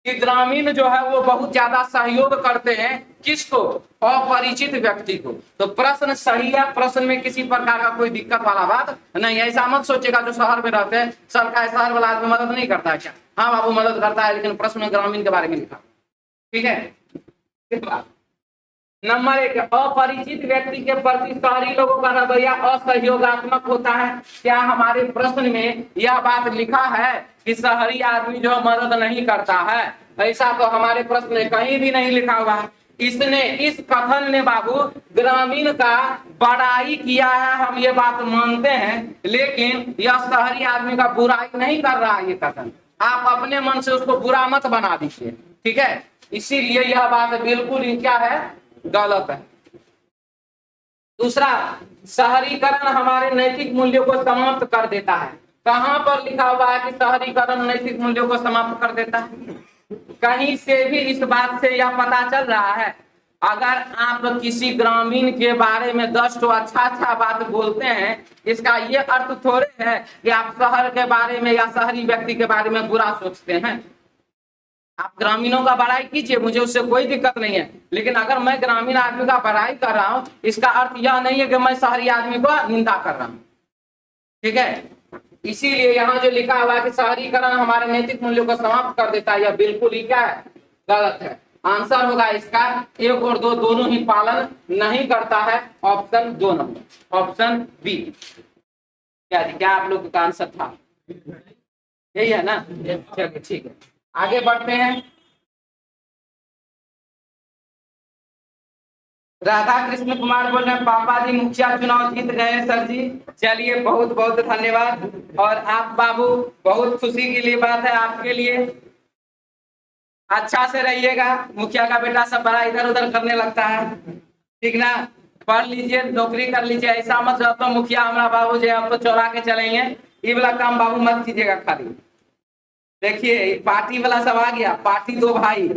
कि ग्रामीण जो है वो बहुत ज्यादा सहयोग करते हैं किसको? अपरिचित व्यक्ति को। तो प्रश्न सही है, प्रश्न में किसी प्रकार का कोई दिक्कत वाला बात नहीं। ऐसा मत सोचेगा जो शहर में रहते हैं सर का शहर वाला आदमी मदद नहीं करता है क्या? हाँ बाबू मदद करता है, लेकिन प्रश्न में ग्रामीण के बारे में लिखा। ठीक है नंबर 1, अपरिचित व्यक्ति के प्रति शहरी लोगों का रवैया असहयोगात्मक होता है। क्या हमारे प्रश्न में यह बात लिखा है कि शहरी आदमी जो मदद नहीं करता है? ऐसा तो हमारे प्रश्न में कहीं भी नहीं लिखा हुआ है। इसने इस कथन ने बाबू ग्रामीण का बड़ाई किया है, हम ये बात मानते हैं, लेकिन यह शहरी आदमी का बुराई नहीं कर रहा है। ये कथन आप अपने मन से उसको बुरा मत बना दीजिए। ठीक है इसीलिए यह बात बिल्कुल ही क्या है? गलत है। दूसरा, शहरीकरण हमारे नैतिक मूल्यों को समाप्त कर देता है। कहां पर लिखा हुआ है कि शहरीकरण नैतिक मूल्यों को समाप्त कर देता है? कहीं से भी इस बात से यह पता चल रहा है? अगर आप किसी ग्रामीण के बारे में 10 तो अच्छा बात बोलते हैं, इसका ये अर्थ थोड़े है कि आप शहर के बारे में या शहरी व्यक्ति के बारे में बुरा सोचते हैं। आप ग्रामीणों का बड़ाई कीजिए, मुझे उससे कोई दिक्कत नहीं है, लेकिन अगर मैं ग्रामीण आदमी का बड़ाई कर रहा हूं इसका अर्थ यह नहीं है कि मैं शहरी आदमी को निंदा कर रहा हूं। ठीक है इसीलिए यहाँ जो लिखा हुआ है कि शहरीकरण हमारे नैतिक मूल्यों को समाप्त कर देता है, यह बिल्कुल ही क्या है? गलत है। आंसर होगा इसका 1 और 2 दोनों ही पालन नहीं करता है। Option 2 number, option B. क्या आप लोग का आंसर था? यही है ना? चलिए ठीक है आगे बढ़ते हैं। राधा कृष्ण कुमार बोल रहे हैं पापा जी मुखिया चुनाव जीत गए सर जी। चलिए बहुत बहुत धन्यवाद। और आप बाबू बहुत खुशी के लिए बात है आपके लिए, अच्छा से रहिएगा। मुखिया का बेटा सब बड़ा इधर उधर करने लगता है, ठीक ना? पढ़ लीजिए, नौकरी कर लीजिए, ऐसा मत तो मुखिया हमारा बाबू जी आपको चौरा के चलेंगे, ये वाला काम बाबू मत कीजिएगा। खाली देखिए पार्टी वाला सब आ गया, पार्टी 2 भाई।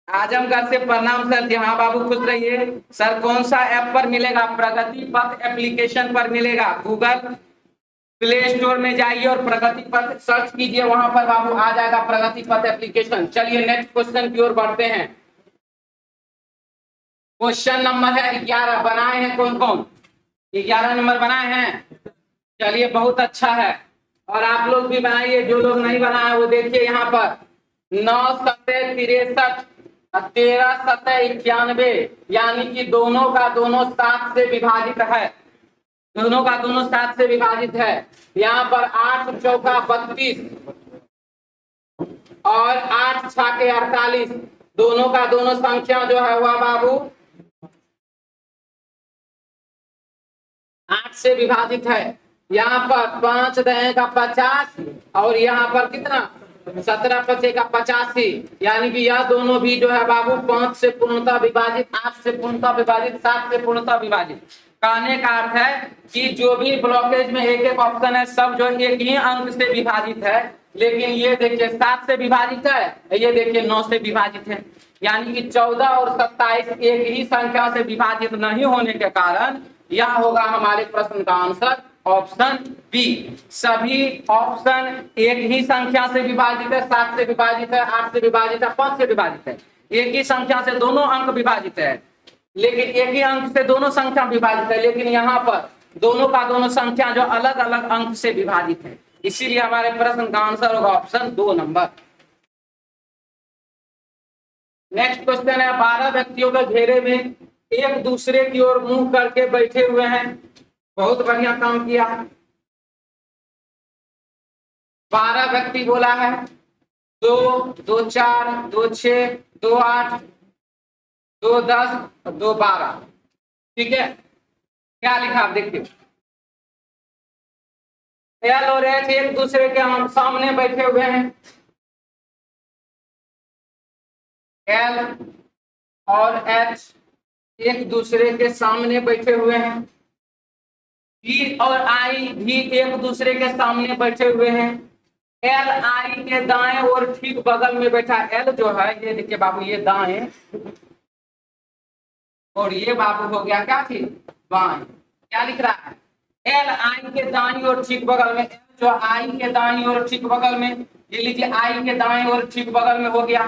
आजमगढ़ से प्रणाम सर जी। हाँ बाबू खुश रहिए। सर कौन सा ऐप पर मिलेगा? प्रगति पथ एप्लीकेशन पर मिलेगा। गूगल प्ले स्टोर में जाइए और प्रगति पथ सर्च कीजिए, वहां पर बाबू आ जाएगा प्रगति पथ एप्लीकेशन। चलिए नेक्स्ट क्वेश्चन की ओर बढ़ते हैं। क्वेश्चन नंबर है 11 बनाए हैं कौन कौन? 11 नंबर बनाए हैं। चलिए बहुत अच्छा है, और आप लोग भी बनाइए, जो लोग नहीं बनाए वो देखिए यहाँ पर 9 सतह 63 13 सतह 91, यानी कि दोनों का दोनों 7 से विभाजित है। दोनों का दोनों 7 से विभाजित है। यहाँ पर 8 चौका 32 और 8 छाके 48, दोनों का दोनों संख्या जो है वह बाबू 8 से विभाजित है। यहाँ पर 5 दहे का 50 और यहाँ पर कितना 17 पचे का 85, यानी कि यह दोनों भी जो है बाबू 5 से पूर्णतः विभाजित, 8 से पूर्णतः विभाजित, 7 से पूर्णतः विभाजित। कहने का अर्थ है कि जो भी ब्लॉकेज में एक एक ऑप्शन है सब जो एक ही अंक से विभाजित है, लेकिन ये देखिए 7 से विभाजित है, ये देखिए 9 से विभाजित है, यानी कि 14 और 27 एक ही संख्या से विभाजित नहीं होने के कारण यह होगा हमारे प्रश्न का आंसर ऑप्शन बी। सभी ऑप्शन एक ही संख्या से विभाजित है, 7 से विभाजित है, 8 से विभाजित है, 5 से विभाजित है। एक ही संख्या से दोनों अंक विभाजित है, लेकिन एक ही अंक से दोनों संख्या विभाजित है, लेकिन यहाँ पर दोनों का दोनों संख्या जो अलग अलग अंक से विभाजित है, इसीलिए हमारे प्रश्न का आंसर होगा ऑप्शन 2 नंबर। नेक्स्ट क्वेश्चन है, 12 व्यक्तियों के घेरे में एक दूसरे की ओर मुंह करके बैठे हुए हैं। बहुत बढ़िया काम किया। 12 व्यक्ति बोला है, 2, 2, 4, 2, 6, 2, 8, 2, 10, 2, 12। ठीक है, क्या लिखा आप देखिए। एल और एच एक दूसरे के हम सामने बैठे हुए हैं। एल और एच एक दूसरे के सामने बैठे हुए हैं। बी और आई भी एक दूसरे के सामने बैठे हुए हैं। एल आई के दाएं और ठीक बगल में बैठा। एल जो है ये देखिए बाबू, ये दाएं और ये बाबू हो गया क्या थी बाएं। क्या लिख रहा है, एल आई के दाएं और ठीक बगल में, जो आई के दाएं और ठीक बगल में, ये लीजिए आई के दाएं और ठीक बगल में हो गया,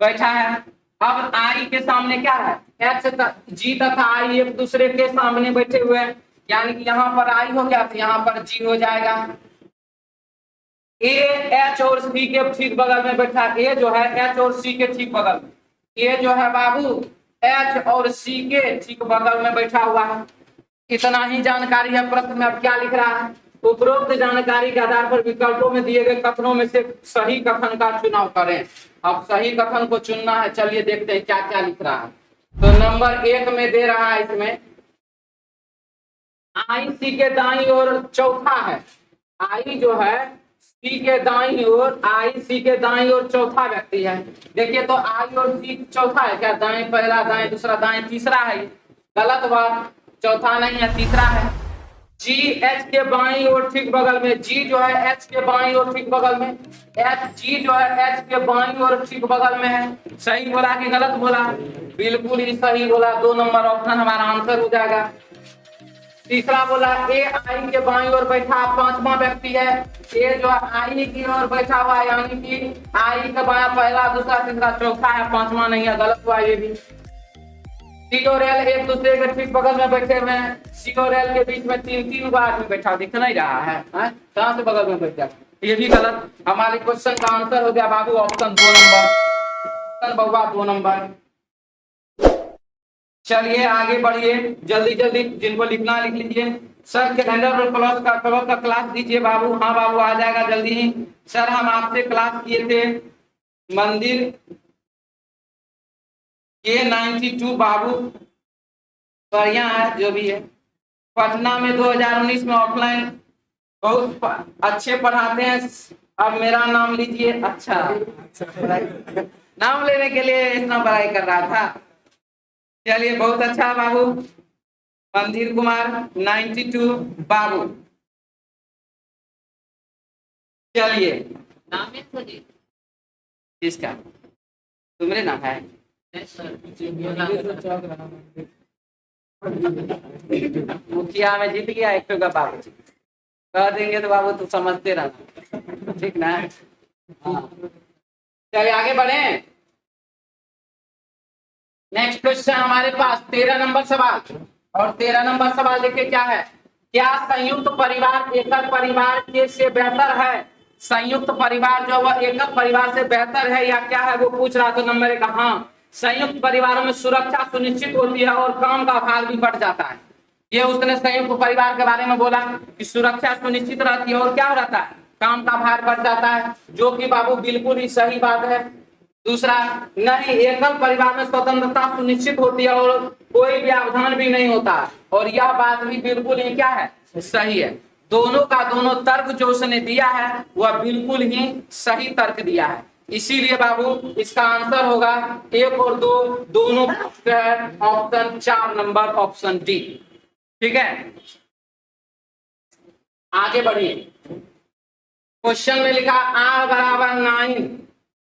बैठा है। अब आई के सामने क्या है, एच जी तथा आई एक दूसरे के सामने बैठे हुए हैं, यानी कि यहाँ पर आई हो गया तो यहाँ पर जी हो जाएगा। ए एच और सी के ठीक बगल में बैठा, ए जो है एच और सी के ठीक बगल में, ए जो है बाबू एच और सी के ठीक बगल में बैठा हुआ है। इतना ही जानकारी है प्रश्न में। अब क्या लिख रहा है, उपरोक्त जानकारी के आधार पर विकल्पों में दिए गए कथनों में से सही कथन का चुनाव करें। अब सही कथन को चुनना है, चलिए देखते हैं क्या क्या लिख रहा है। तो नंबर 1 में दे रहा है, इसमें आई सी के दाई और चौथा है, आई जो है सी के दाई और, आई सी के दाई और चौथा व्यक्ति है। देखिए तो आई और सी चौथा है क्या, दाएं पहला, दाएं दूसरा, दाएं तीसरा है, गलत बात, चौथा नहीं है, तीसरा है। जी एच के बाई और ठीक बगल में, जी जो है एच के बाई और ठीक बगल में, एच जी जो है एच के बाई और ठीक बगल में है। सही बोला कि गलत बोला, बिल्कुल ही सही बोला, 2 नंबर ऑप्शन हमारा आंसर हो जाएगा। तीसरा बोला ए आई के बाई ओर बैठा 5वां व्यक्ति है, ए जो आई की ओर बैठा हुआ, यानी कि आई का बाया पहला दूसरा तीसरा चौथा है, 5वां नहीं है, गलत हुआ ये भी। सी और एल एक दूसरे के ठीक बगल में बैठे हुए हैं, सी और एल के बीच में 3 आदमी बैठा दिख नहीं रहा है, कहां से बगल में बैठ गया, ये भी गलत। हमारे क्वेश्चन का आंसर हो गया बाबू ऑप्शन 2 नंबर, ऑप्शन बउआ 2 नंबर। चलिए आगे बढ़िए, जल्दी जल्दी जिनको लिखना लिख लीजिए। सर कैलेंडर और क्लॉक का क्लास दीजिए बाबू। हाँ बाबू आ जाएगा जल्दी ही। सर हम आपसे क्लास किए थे मंदिर के 92 बाबू, बढ़िया है जो भी है। पटना में 2019 में ऑफलाइन बहुत अच्छे पढ़ाते हैं। अब मेरा नाम लीजिए। अच्छा नाम लेने के लिए इतना बड़ाई कर रहा था, चलिए बहुत अच्छा बाबू। मंदिर कुमार 92 बाबू, चलिए नाम है किसका, तुम्हारे नाम है? मुखिया में जीत गया 1 का बाबू जी, कह देंगे तो बाबू तू समझते रहना, ठीक ना। चलिए आगे बढ़े। नेक्स्ट क्वेश्चन हमारे पास 13 नंबर सवाल, और 13 नंबर सवाल देखिए क्या है, क्या संयुक्त परिवार एकल परिवार के से बेहतर है? संयुक्त परिवार जो वह एकल परिवार से बेहतर है या क्या है वो पूछ रहा। तो नंबर 1 हाँ, संयुक्त परिवारों में सुरक्षा सुनिश्चित होती है और काम का भार भी बढ़ जाता है। ये उसने संयुक्त परिवार के बारे में बोला कि सुरक्षा सुनिश्चित रहती है और क्या रहता है, काम का भार बढ़ जाता है, जो कि बाबू बिल्कुल ही सही बात है। दूसरा, नहीं, एकल परिवार में स्वतंत्रता सुनिश्चित होती है और कोई व्यवधान भी नहीं होता, और यह बात भी बिल्कुल ही क्या है, सही है। दोनों का दोनों तर्क जो उसने दिया है वह बिल्कुल ही सही तर्क दिया है। इसीलिए बाबू इसका आंसर होगा 1 और 2 दोनों ऑप्शन 4 नंबर, ऑप्शन डी। ठीक है, आगे बढ़िए। क्वेश्चन में लिखा R बराबर 9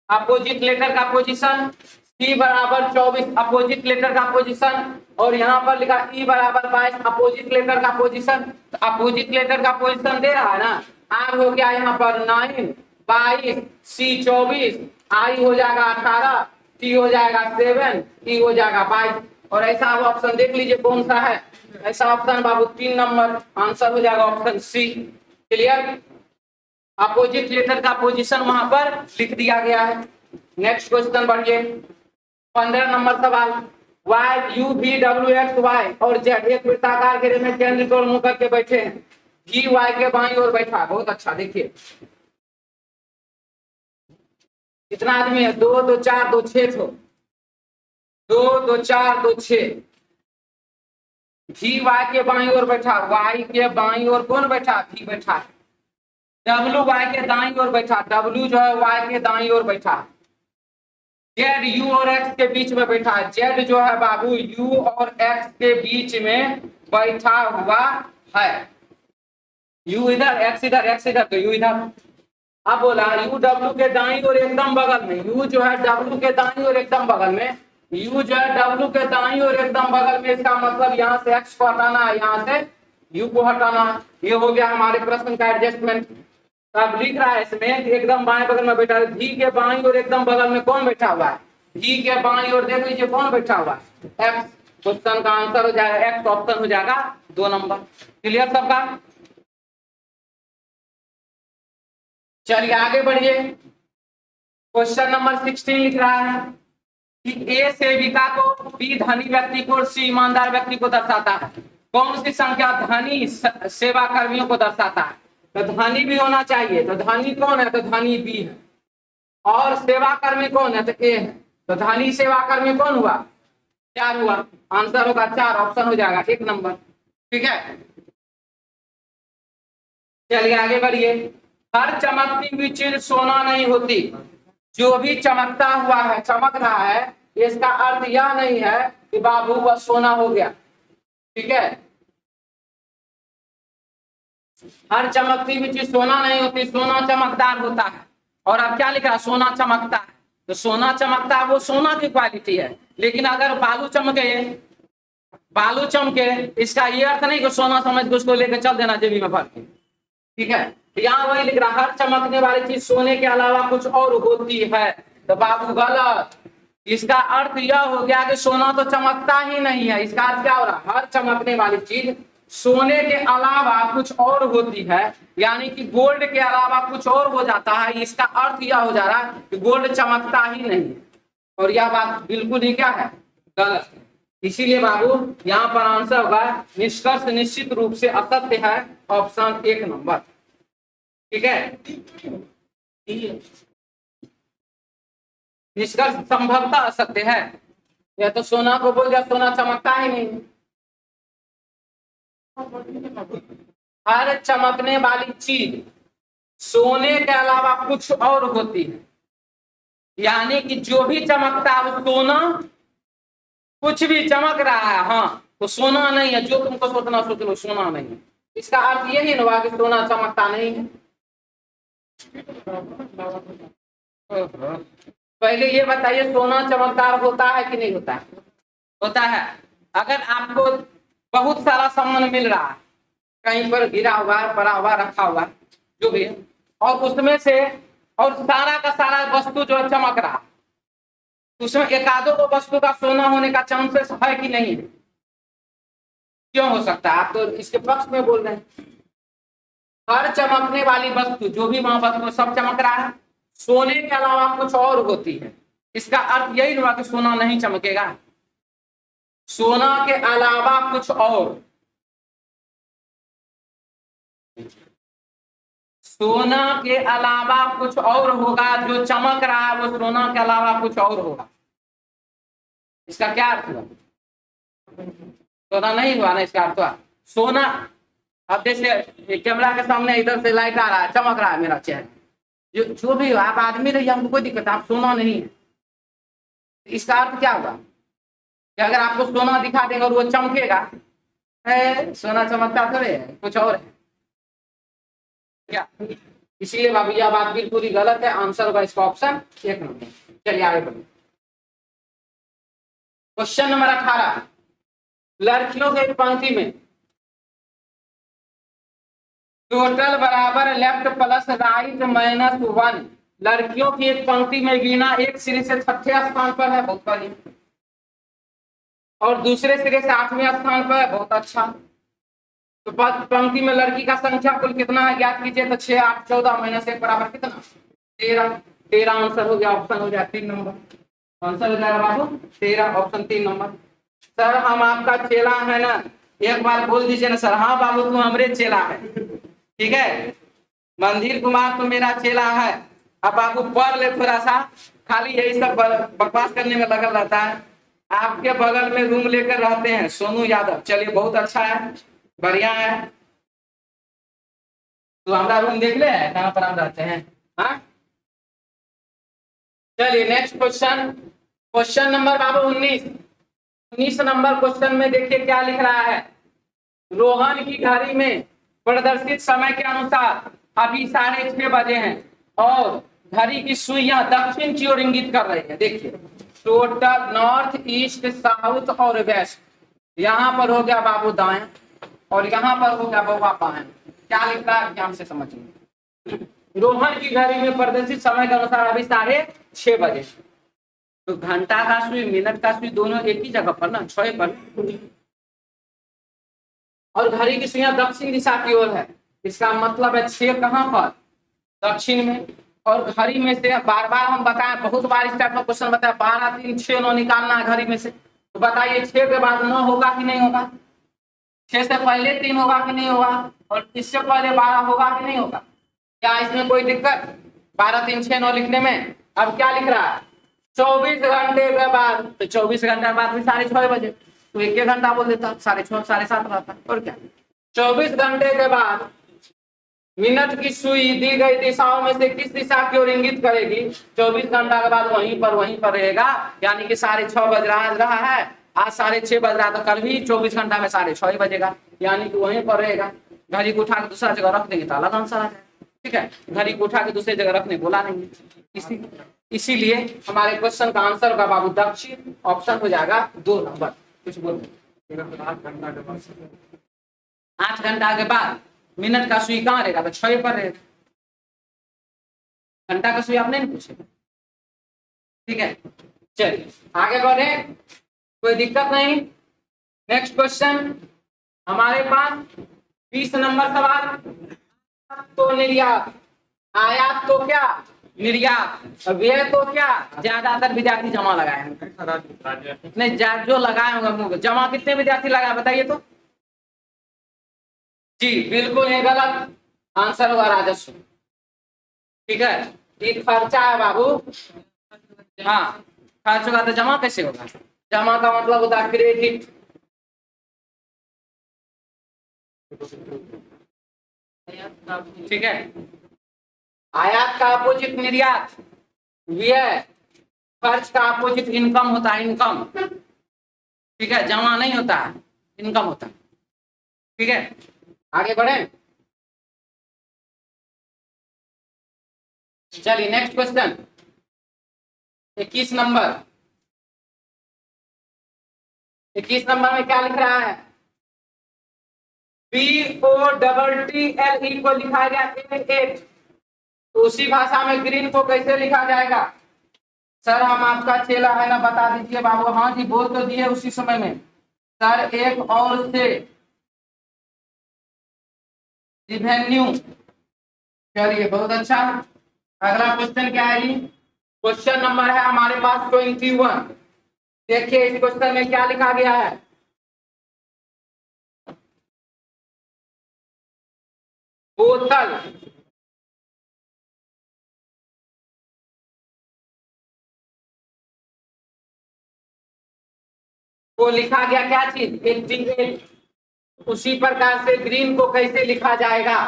अपोजिट लेटर का पोजीशन, C बराबर 24 अपोजिट लेटर का पोजीशन, और यहाँ पर लिखा E बराबर 22 अपोजिट लेटर का पोजीशन। तो अपोजिट लेटर का पोजीशन दे रहा है ना, R हो गया यहाँ पर 9, 22, C 24, I हो जाएगा 18, T हो जाएगा 7, E हो जाएगा 22। और ऐसा आप ऑप्शन देख लीजिए कौन सा है, ऐसा ऑप्शन बाबू 3 नंबर, आंसर हो जाएगा option C. Clear, opposite letter का पोजीशन वहां पर लिख दिया गया है। नेक्स्ट क्वेश्चन बढ़िए, 15 नंबर सवाल। Y U V W X Y और Z एक वृत्ताकार घेरे में केंद्र की ओर मुंह करके बैठे हैं। G Y के बाईं ओर बैठा है। बहुत अच्छा, देखिए कितना आदमी है, 2 2 4 2 6 तो 2 2 4 2 6। G Y के बाईं ओर बैठा, Y के बाईं ओर कौन बैठा, V बैठा। W Y के दाईं ओर बैठा, W जो है Y के दाईं ओर बैठा। Z U और X के बीच में बैठा है, Z जो है बाबू U और X के बीच में बैठा हुआ है। U इधर, X इधर, X इधर, तो U इधर। अब बोला U W के दाईं ओर एकदम बगल में, U जो है W के दाईं ओर एकदम बगल में, U जो है W के दाईं ओर एकदम बगल में, इसका मतलब यहाँ से X को हटाना है, यहाँ से U को हटाना है। ये हो गया हमारे प्रश्न का एडजस्टमेंट। अब लिख रहा है इसमें एकदम बाएं बगल में बैठा है, V के बाईं ओर एकदम बगल में कौन बैठा हुआ है, V के बाईं ओर देख लीजिए कौन बैठा हुआ है, X। क्वेश्चन का आंसर हो जाएगा X, ऑप्शन हो जाएगा 2 नंबर। क्लियर सबका, चलिए आगे बढ़िए। क्वेश्चन नंबर 16 लिख रहा है कि A सेविका को, B धनी व्यक्ति को और C ईमानदार व्यक्ति को दर्शाता है। कौन सी संख्या धनी सेवा कर्मियों को दर्शाता है? तो धनी भी होना चाहिए, तो धनी कौन है, तो धनी B है। और सेवा कर्मी कौन है, तो A है। तो धनी सेवा कर्मी कौन हुआ, 4 हुआ, आंसर होगा 4, ऑप्शन हो जाएगा 1 नंबर। ठीक है, चलिए आगे बढ़िए। हर चमकती हुई चीज सोना नहीं होती। जो भी चमकता हुआ है, चमक रहा है, इसका अर्थ यह नहीं है कि बाबू वह सोना हो गया। ठीक है, हर चमकती हुई चीज सोना नहीं होती, सोना चमकदार होता है। और अब क्या लिख रहा है, सोना चमकता है, तो सोना चमकता है वो सोना की क्वालिटी है। लेकिन अगर बालू चमके, इसका ये अर्थ नहीं कि सोना समझ के उसको लेकर चल देना जेबी में भर के। ठीक है, यहाँ वही लिख रहा, हर चमकने वाली चीज सोने के अलावा कुछ और होती है, तो बाबू गलत। इसका अर्थ यह हो गया कि सोना तो चमकता ही नहीं है। इसका अर्थ क्या हो रहा है, हर चमकने वाली चीज सोने के अलावा कुछ और होती है, यानी कि गोल्ड के अलावा कुछ और हो जाता है। इसका अर्थ यह हो जा रहा है कि गोल्ड चमकता ही नहीं, और यह बात बिल्कुल ही क्या है, गलत है। इसीलिए बाबू यहाँ पर आंसर होगा, निष्कर्ष निश्चित रूप से असत्य है, ऑप्शन 1 नंबर। ठीक है, निष्कर्ष संभवतः असत्य है। या तो सोना को बोल दिया सोना चमकता ही नहीं। हर चमकने वाली चीज सोने के अलावा कुछ और होती है, यानी कि जो भी चमकता है वो सोना, कुछ भी चमक रहा है हाँ तो सोना नहीं है। जो तुमको सोचना सोच लो, सोना नहीं है। इसका अर्थ यही हुआ कि सोना चमकता नहीं है। पहले ये बताइए, सोना चमकदार होता है कि नहीं होता है? होता है। अगर आपको बहुत सारा सामान मिल रहा है, कहीं पर गिरा हुआ, पड़ा हुआ, रखा हुआ, जो भी है, और उसमें से और सारा का सारा वस्तु जो है चमक रहा, उसमें एक आधो को वस्तु का सोना होने का चांसेस है कि नहीं? क्यों हो सकता है? आप तो इसके पक्ष में बोल रहे हैं। हर चमकने वाली वस्तु, जो भी वहां वस्तु सब चमक रहा है, सोने के अलावा कुछ और होती है। इसका अर्थ यही हुआ कि सोना नहीं चमकेगा। सोना के अलावा कुछ और, सोना के अलावा कुछ और होगा, जो चमक रहा है वो सोना के अलावा कुछ और होगा। इसका क्या अर्थ हुआ? सोना नहीं हुआ ना, इसका अर्थ हुआ सोना। अब जैसे कैमरा के सामने इधर से लाइट आ रहा है, चमक रहा है मेरा चेहरा, जो भी हो, आप आदमी रहिए, हमको कोई दिक्कत है, आप सोना नहीं है। इसका अर्थ क्या होगा कि अगर आपको सोना दिखा देंगे और वो चमकेगा, सोना चमकता थोड़े है, कुछ और है क्या? इसलिए बाबू यह बात बिल्कुल ही गलत है। आंसर होगा इसका ऑप्शन 1 नंबर। चलिए आगे बढ़िए। क्वेश्चन नंबर 18, लड़कियों के पंक्ति में टोटल बराबर लेफ्ट प्लस राइट माइनस 1। लड़कियों की एक पंक्ति में गिना एक सिरे से 6ठे स्थान पर है, बहुत बढ़िया, और दूसरे सिरे से 8वें स्थान पर है, बहुत अच्छा। तो पंक्ति में लड़की का संख्या कुल कितना है ज्ञात कीजिए। तो 6 8 14 माइनस 1 बराबर कितना? 13। 13 आंसर हो गया, ऑप्शन हो गया 3 नंबर। आंसर हो जाएगा बाबू 13, ऑप्शन 3 नंबर। सर हम आपका चेला है ना, एक बार बोल दीजिए ना सर। हाँ बाबू तू हमरे चेला है, ठीक है। मंदिर कुमार तो मेरा चेला है। अब बाबू पढ़ ले थोड़ा सा, खाली यही सब बकवास करने में लगल रहता है। आपके बगल में रूम लेकर रहते हैं सोनू यादव। चलिए बहुत अच्छा है, बढ़िया है। तो हमारा रूम देख ले कहाँ पर हम रहते हैं। हाँ चलिए नेक्स्ट क्वेश्चन, क्वेश्चन नंबर बाबू 19 नंबर क्वेश्चन में देखिए क्या लिख रहा है। रोहन की घड़ी में प्रदर्शित समय के अनुसार अभी 6:30 बजे हैं और घड़ी की सुइयां दक्षिण की ओर इंगित कर रही है। देखिए टोटल नॉर्थ ईस्ट साउथ और वेस्ट, यहाँ पर हो गया बाबू दाएं और यहाँ पर हो गया बउआ बाएं। क्या लिख रहा है ध्यान से समझिए। रोहन की घड़ी में प्रदर्शित समय के अनुसार अभी 6:30 बजे। तो घंटा का सुई मिनट का सुई दोनों एक ही जगह पर ना, 6 पर, और घड़ी की सुइयां दक्षिण दिशा की ओर है। इसका मतलब है 6 कहाँ पर? दक्षिण में। और घड़ी में से बार बार हम बताएं, बहुत बार इस टाइप का क्वेश्चन बताया, 12 3 6 9 निकालना है घड़ी में से। तो बताइए 6 के बाद 9 होगा कि नहीं होगा? 6 से पहले 3 होगा कि नहीं होगा? और इससे पहले 12 होगा कि नहीं होगा? क्या इसमें कोई दिक्कत 12 3 6 9 लिखने में? अब क्या लिख रहा है 24 घंटे के बाद, तो 24 घंटे के बाद भी 6:30 बजे, तो 1 घंटा बोल देता, 6:30 7:30 रहता। और क्या 24 घंटे के बाद मिनट की सुई दी गई दिशाओं में से किस दिशा की ओर इंगित करेगी? 24 घंटा के बाद वहीं पर रहेगा, यानी कि 6:30 बज रहा है। आज 6:30 बज रहा, तो कल भी 24 घंटा में 6:30 बजेगा, यानी कि वहीं पर रहेगा। घड़ी को उठा के दूसरा जगह रख देंगे तो अलग आंसर आ जाएगा, ठीक है। घड़ी को उठा के दूसरी जगह रखने बोला नहीं, इसीलिए हमारे क्वेश्चन का आंसर होगा बाबू दक्षिण, ऑप्शन हो जाएगा 2 नंबर। कुछ बोल 8 घंटा के बाद मिनट का सुई कहाँ रहेगा? तो 6 पर रहेगा। घंटा का सुई आप नहीं पूछेगा, ठीक है। चलिए आगे बढ़े, कोई दिक्कत नहीं। नेक्स्ट क्वेश्चन हमारे पास 20 नंबर सवाल। तो निर्यात, आयात तो क्या निर्यात, व्यय तो क्या? ज्यादातर विद्यार्थी जमा लगाए हैं, नहीं जो लगाए होंगे। जमा कितने विद्यार्थी लगाए बताइए तो? जी बिल्कुल ये गलत, आंसर होगा राजस्व, ठीक है। ये खर्चा है बाबू, हाँ खर्च होगा तो जमा कैसे होगा? जमा का मतलब होता है क्रेडिट, ठीक है। आयात का अपोजिट निर्यात, व्यय, खर्च का अपोजिट इनकम होता है, इनकम, ठीक है। जमा नहीं होता है, इनकम होता है, ठीक है। आगे बढ़े, चलिए नेक्स्ट क्वेश्चन 21 नंबर। 21 नंबर में क्या लिख रहा है? BOTTLE को लिखा गया 8। तो उसी भाषा में ग्रीन को कैसे लिखा जाएगा? सर हम आपका चेला है ना, बता दीजिए बाबू। हाँ जी बोल तो दिए उसी समय में। सर एक और से रिवेन्यू, चलिए बहुत अच्छा। अगला क्वेश्चन क्या है जी? क्वेश्चन नंबर है हमारे पास 21। देखिए इस क्वेश्चन में क्या लिखा गया है। बोतल, वो लिखा गया क्या चीज, 88। उसी प्रकार से ग्रीन को कैसे लिखा जाएगा,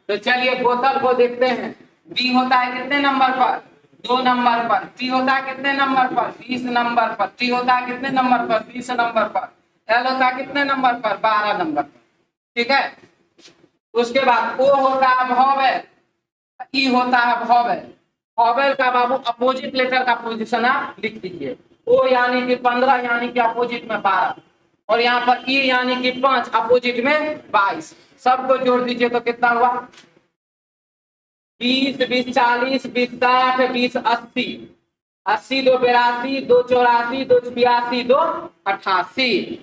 तो चलिए बोतल को देखते हैं। बी होता है कितने नंबर पर, 2 नंबर पर। टी होता है कितने नंबर पर, 20 नंबर पर। टी होता है कितने नंबर पर, 20 नंबर पर। एल होता है कितने नंबर पर, 12 नंबर पर। ठीक है, उसके बाद ओ होता है वोवेल, ई होता है वोवेल। वोवेल का बाबू अपोजिट लेटर का पोजीशन आप लिख दीजिए। ओ यानी कि 15, यानी कि अपोजिट में 12, और यहाँ पर ई यानी कि 5, अपोजिट में 22। सबको जोड़ दीजिए तो कितना हुआ, 20, 20 40, 20 60, 20 80, 80 2 82, 2 84, 2 82, 2 88।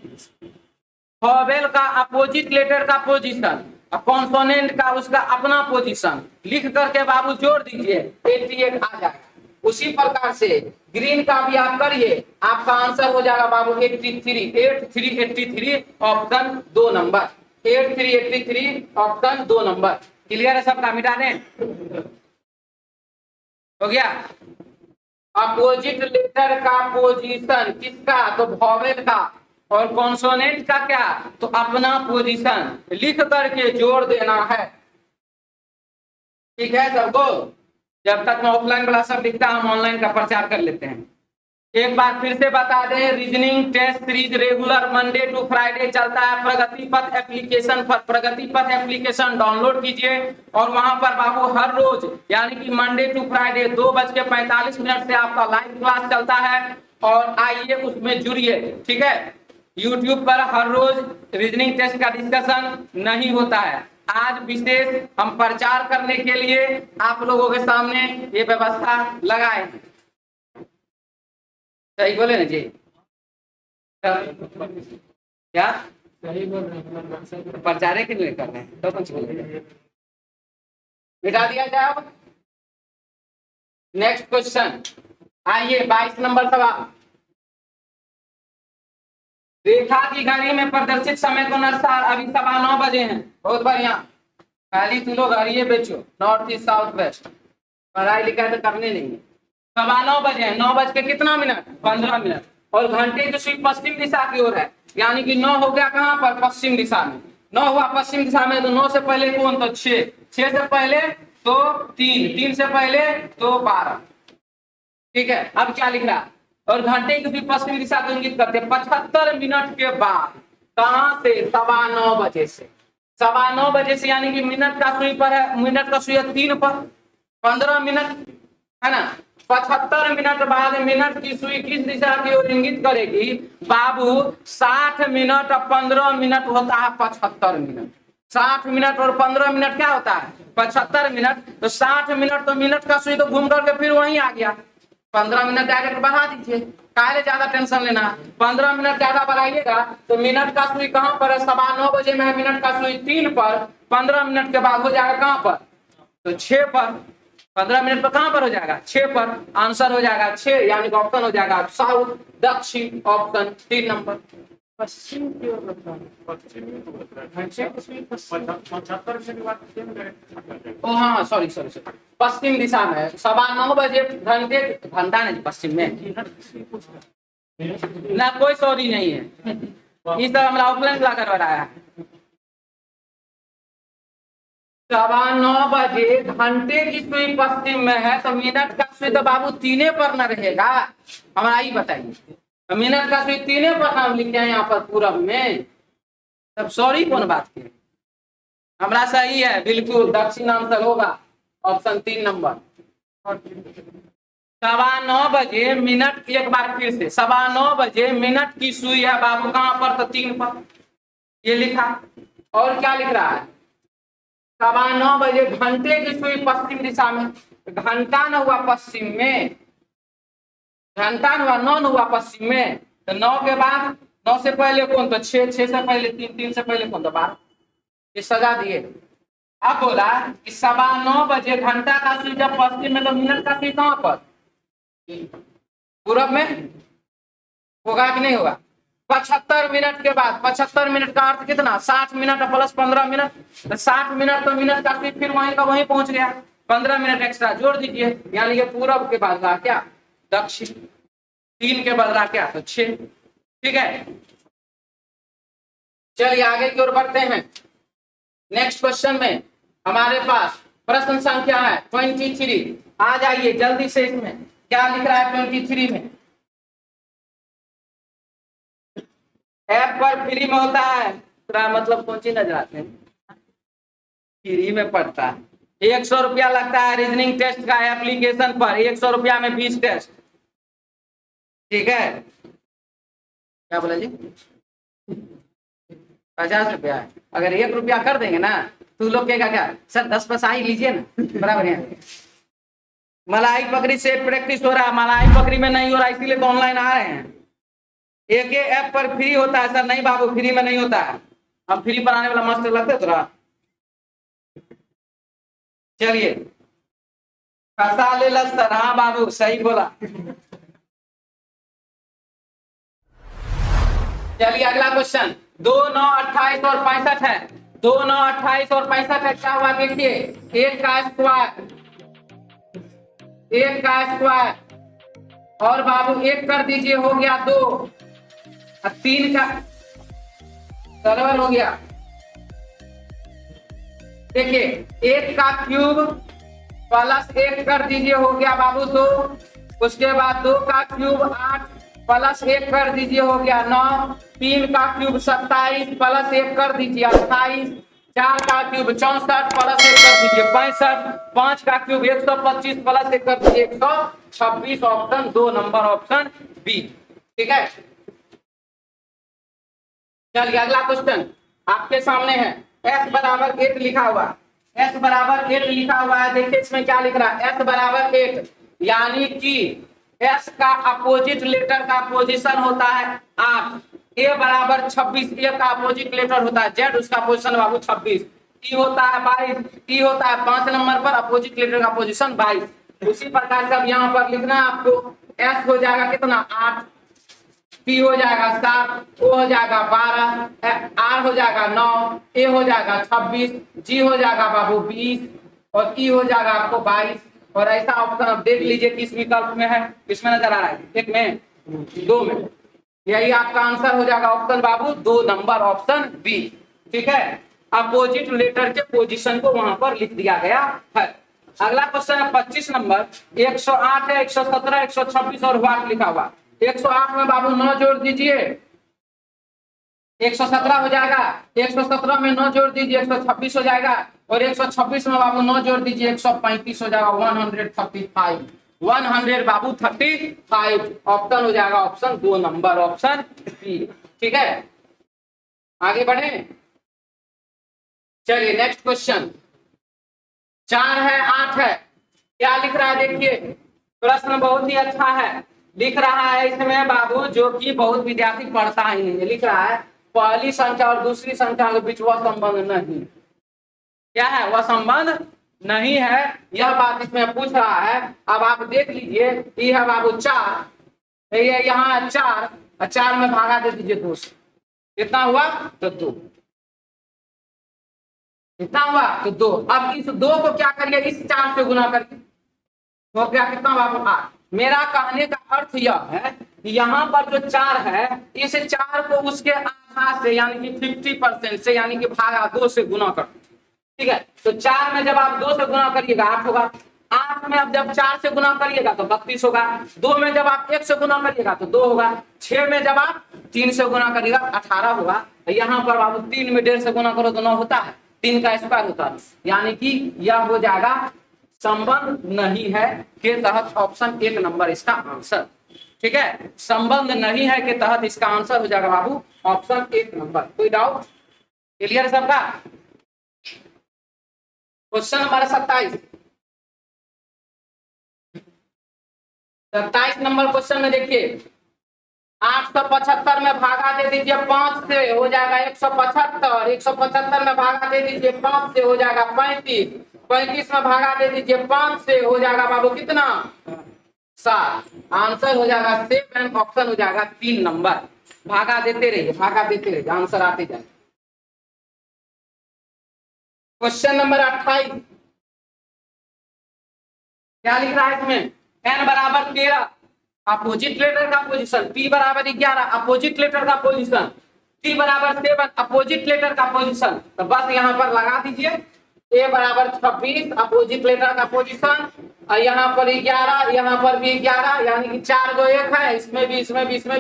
वोवेल का अपोजिट लेटर का पोजीशन, कॉन्सोनेंट का उसका अपना पोजीशन लिख करके बाबू जोड़ दीजिए, 88 आ जाएगा। उसी प्रकार से ग्रीन का भी आप करिए, आपका आंसर हो जाएगा बाबू 83, 83, option 2 number, 83 option 2 number. Clear है सबका, मिटा दें, हो गया। अपोजिट लेटर का पोजीशन किसका, तो वोवेल का, और कॉन्सोनेंट का क्या, तो अपना पोजीशन लिख करके जोड़ देना है। ठीक है सबको, जब तक मैं ऑफलाइन क्लास सब दिखता हम ऑनलाइन का प्रचार कर लेते हैं। एक बार फिर से बता दें, reasoning test series regular Monday to Friday चलता है प्रगति पथ एप्लीकेशन पर। प्रगति पथ एप्लीकेशन डाउनलोड कीजिए और वहां पर बाबू हर रोज यानी कि मंडे टू फ्राइडे 2:45 से आपका लाइव क्लास चलता है, और आइए उसमें जुड़िए। ठीक है, यूट्यूब पर हर रोज रीजनिंग टेस्ट का डिस्कशन नहीं होता है। आज विशेष हम प्रचार करने के लिए आप लोगों के सामने ये व्यवस्था लगाए हैं। सही बोले ना जी, क्या सही बोल रहे हैं, प्रचार के लिए कर रहे हैं तो कुछ बोले, मिटा दिया जाए। अब नेक्स्ट क्वेश्चन, आइए 22 नंबर सवाल। रेखा की घड़ी में प्रदर्शित समय के अनुसार अभी 9:15 बजे हैं। बहुत बढ़िया, खाली तू लोग घड़िए बेचो, नॉर्थ ईस्ट साउथ वेस्ट, पढ़ाई लिखाई तो करने नहीं है। 9:15 बजे हैं, 9 बज के कितना मिनट, 15 मिनट, और घंटे की सुई पश्चिम दिशा की ओर है, यानी कि 9 हो गया कहाँ पर, पश्चिम दिशा में। 9 हुआ पश्चिम दिशा में, तो 9 से पहले कौन, तो 6, 6 से पहले तो 3, 3 से पहले तो 12। ठीक है, अब क्या लिख रहा, और घंटे की सुई पश्चिम दिशा को इंगित करते 75 मिनट के बाद, कहां से, 9:15 बजे से। 9:15 बजे से यानी कि मिनट का सुई पर है, मिनट का सुई है 3 पर, 15 मिनट है ना। 75 मिनट बाद मिनट की सुई किस दिशा की ओर इंगित करेगी बाबू, 60 मिनट और 15 मिनट होता है 75 मिनट। 60 मिनट और 15 मिनट क्या होता है, 75 मिनट। तो 60 मिनट तो मिनट का सुई तो घूम करके फिर वहीं आ गया, 15 मिनट डायरेक्ट बढ़ा दीजिए, काहे ज्यादा टेंशन लेना। 15 मिनट ज्यादा बढ़ाइएगा तो मिनट का सुई कहां पर है, 9:15 बजे में है, मिनट का सुई 3 पर, 15 मिनट के बाद हो जाएगा कहां पर, तो 6 पर। 15 मिनट पर कहां पर हो जाएगा, 6 पर। आंसर हो जाएगा 6, यानी कि ऑप्शन हो जाएगा साउथ, दक्षिण, ऑप्शन 3 नंबर। पश्चिम की ओर ओ हाँ, सॉरी, पश्चिम दिशा में 9:15 बजे, घंटा नहीं, पश्चिम में ना, कोई सॉरी नहीं है, इस तरह हमारा ऑफलाइन क्लास करवा रहा है। 9:15 बजे घंटे की सुई पश्चिम में है, तो मिनट का सुई तो बाबू 3 पर न रहेगा, हमारा ही बताइए, मिनट का सुई 3 पर नाम लिखे हैं यहाँ पर पूरब में, तब सॉरी कौन बात की, हमारा सही है बिल्कुल, दक्षिण आंसर होगा, ऑप्शन 3 नंबर। 9:15 बजे मिनट, एक बार फिर से 9:15 बजे मिनट की सुई है बाबू कहां पर, तो 3 पर, ये लिखा। और क्या लिख रहा है, 9:15 बजे घंटे की सुई पश्चिम दिशा में, घंटा न हुआ पश्चिम में, घंटा न हुआ, 9 न हुआ पश्चिम में, तो 9 के बाद 9 से पहले कौन, तो 6, 6 से पहले 3, 3 से पहले कौन, तो 12। ये सजा दिए। अब बोला कि 9:15 बजे घंटा का सुई जब पश्चिम में, तो मिनट का सुई कहां पर, पूरब में होगा कि नहीं होगा, 75 मिनट के बाद, 75 मिनट का अर्थ कितना, 60 मिनट प्लस 15 मिनट, तो 60 मिनट तो मिनट का फिर वहीं का वहीं पहुंच गया, 15 मिनट एक्स्ट्रा जोड़ दीजिए, यानी कि पूरब के बाद रहा क्या, दक्षिण, 3 के बाद रहा क्या, तो 6। ठीक है, चलिए आगे की ओर बढ़ते हैं। नेक्स्ट क्वेश्चन में हमारे पास प्रश्न संख्या है 23। आ जाइए जल्दी से, इसमें क्या लिख रहा है 23 में, ऐप पर फ्री में होता है, मतलब कौन सी नजर आते हैं, फ्री में पड़ता है, 100 रुपया लगता है रीजनिंग टेस्ट का एप्लीकेशन पर, 100 रुपया में 20 टेस्ट। ठीक है, क्या बोला जी, 50 रुपया है, अगर 1 रुपया कर देंगे ना तो लोग कहेगा क्या, सर 10 पैसा ही लीजिए ना, बराबर है। मलाई पकड़ी से प्रैक्टिस हो रहा है, मलाई पकड़ी में नहीं हो रहा, इसीलिए तो ऑनलाइन आ रहे हैं। एक ऐप पर फ्री होता है सर, नहीं बाबू फ्री में नहीं होता है, अब फ्री पर आने वाला मास्टर लगता है थोड़ा। चलिए फंसा ले सर, हाँ बाबू सही बोला। चलिए अगला क्वेश्चन, 2, 9, 28 और 65 है, 2, 9, 28 और 65 है, क्या हुआ देखिए, 1 का स्क्वायर, 1 का स्क्वायर और बाबू 1 कर दीजिए, हो गया 2, और 3 का बराबर हो गया। देखिए 1 का क्यूब प्लस 1 कर दीजिए, हो गया बाबू 2, उसके बाद 2 का क्यूब 8 प्लस 1 कर दीजिए, हो गया 9, 3 का क्यूब 27 प्लस 1 कर दीजिए 28, 4 का क्यूब 64 प्लस 1 कर दीजिए 65, 5 का क्यूब 125 प्लस 1 कर दीजिए 126, ऑप्शन 2 नंबर ऑप्शन बी। ठीक है, चलिए अगला क्वेश्चन आपके सामने है, s बराबर 8 लिखा हुआ, s बराबर 8 लिखा हुआ है। देखिए इसमें क्या लिख रहा है, s बराबर 8, यानी कि s का अपोजिट लेटर का पोजीशन होता है 8, a बराबर 26, a का अपोजिट लेटर होता है z, उसका पोजीशन बाबू 26, e होता है 22, e होता है 5 नंबर पर, अपोजिट लेटर का पोजीशन 22। उसी प्रकार से अब यहाँ पर लिखना है आपको, s हो जाएगा कितना 8, P हो जाएगा 7, O हो जाएगा 12, R हो जाएगा 9, A हो जाएगा 26, G हो जाएगा बाबू 20 और E हो जाएगा आपको 22। और ऐसा ऑप्शन आप देख लीजिए किस विकल्प में है, किसमें नजर आ रहा है, 1 में 2 में, यही आपका आंसर हो जाएगा ऑप्शन बाबू 2 नंबर ऑप्शन बी। ठीक है, अपोजिट लेटर के पोजीशन को वहां पर लिख दिया गया है। अगला क्वेश्चन है 25 नंबर, 108 है, 117, 126 और वाट लिखा हुआ। 108 में बाबू 9 जोड़ दीजिए, 117 हो जाएगा, 117 में 9 जोड़ दीजिए 126 हो जाएगा, और 126 में बाबू 9 जोड़ दीजिए 135 हो जाएगा, 135, 100 बाबू 35, ऑप्शन हो जाएगा ऑप्शन 2 नंबर ऑप्शन बी। ठीक है, आगे बढ़े, चलिए नेक्स्ट क्वेश्चन, 4 है 8 है, क्या लिख रहा है देखिए, प्रश्न बहुत ही अच्छा है, लिख रहा है इसमें बाबू जो कि बहुत विद्यार्थी पढ़ता ही नहीं है, लिख रहा है पहली संख्या और दूसरी संख्या के बीच वह संबंध नहीं, क्या है वह संबंध नहीं है, यह बात इसमें पूछ रहा है। अब आप देख लीजिए, ये है बाबू 4, ये यहाँ 4 और 4 में भागा दे दीजिए 2 से, कितना हुआ तो 2, कितना हुआ तो 2। अब इस 2 को क्या करिए, इस 4 से गुना करके, तो क्या कितना बाबू 8। मेरा कहने का अर्थ यह है कि यहाँ पर जो 4 है, इस 4 को उसके आधा से यानी कि 50% से यानी कि भागा 2 से गुना कर, ठीक है। तो 4 में जब आप 2 से गुना करिएगा 8 होगा, 8 में अब जब 4 से गुना करिएगा तो 32 होगा, 2 में जब आप 1 से गुना करिएगा तो 2 होगा, 6 में जब आप 3 से गुना करिएगा 18 होगा। यहाँ पर बाबू 3 में 1.5 से गुना करो तो 9 होता है, 3 का स्क्वायर होता है, यानी कि यह हो जाएगा संबंध नहीं है के तहत ऑप्शन 1 नंबर इसका आंसर। ठीक है, संबंध नहीं है के तहत इसका आंसर हो जाएगा बाबू ऑप्शन 1 नंबर। कोई डाउट, क्लियर सबका? क्वेश्चन नंबर 27 नंबर क्वेश्चन में देखिए, 875 में भागा दे दीजिए 5 से, हो जाएगा 175, 175 में भागा दे दीजिए 5 से, हो जाएगा 35, 35 में भागा दे दीजिए 5 से, हो जाएगा बाबू कितना 7, आंसर हो जाएगा 7, ऑप्शन हो जाएगा 3 नंबर। भागा देते रहिए, आंसर आते जाए। क्वेश्चन नंबर 28 क्या लिख रहा है इसमें? n बराबर 13 अपोजिट लेटर का पोजीशन, p बराबर 11 अपोजिट लेटर का पोजीशन, t बराबर 7 अपोजिट लेटर का पोजीशन। तो बस यहाँ पर लगा दीजिए a बराबर 26 अपोजिट लेटर का पोजीशन, और यहाँ पर 11, यहाँ पर भी 11, यानी कि 4 को 1 है, इसमें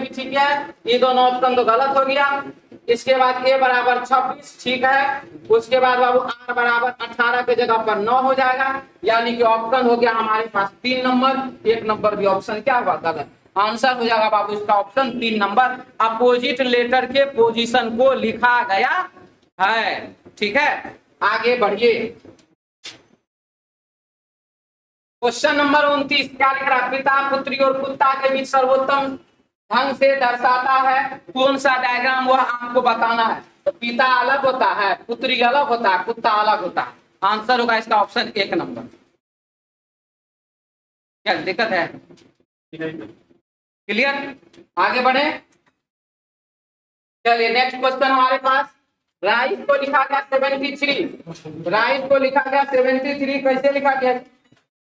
भी ठीक है। ये दोनों ऑप्शन तो गलत हो गया। इसके बाद a बराबर 26 ठीक है। उसके बाद बाबू r बराबर 18 के जगह पर 9 हो जाएगा, यानी कि ऑप्शन हो गया हमारे पास 3 नंबर, 1 नंबर भी ऑप्शन क्या हुआ? गलत। आंसर हो जाएगा बाबू इसका ऑप्शन 3 नंबर, अपोजिट लेटर के पोजीशन को लिखा गया है। ठीक है, आगे बढ़िए। क्वेश्चन नंबर 29 क्या लिख रहा है? पिता पुत्री और कुत्ता के बीच सर्वोत्तम ढंग से दर्शाता है कौन सा डायग्राम, वह आपको बताना है। तो पिता अलग होता है, पुत्री अलग होता है, कुत्ता अलग होता है। आंसर होगा इसका ऑप्शन 1 नंबर। क्या दिक्कत है? क्लियर, आगे बढ़े। चलिए नेक्स्ट क्वेश्चन हमारे पास, राइस को लिखा गया 73, राइस को लिखा गया 73, कैसे लिखा गया?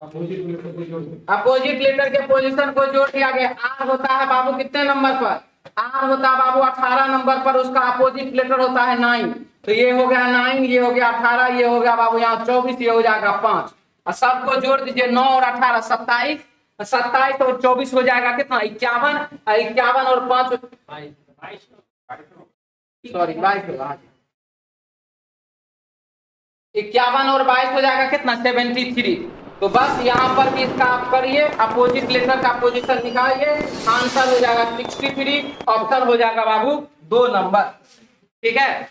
अपोजिट लेटर के पोजीशन को जोड़ दिया गया। आर होता है बाबू कितने नंबर पर? आर होता है बाबू 18 नंबर पर, उसका अपोजिट लेटर होता है 9। तो ये हो गया 9, ये हो गया 18, ये हो गया बाबू यहाँ 24, ये हो जाएगा 5, और सबको जोड़ दीजिए 9 और 18 27, 27 और 24 हो जाएगा कितना? 51, 51 और 5 सॉरी 22 होगा, 51 और 22 हो जाएगा कितना? 73। तो बस यहाँ पर भी इसका आप करिए, अपोजिट लेटर का पोजीशन निकालिए, आंसर हो जाएगा 63, ऑप्शन हो जाएगा बाबू 2 नंबर। ठीक है।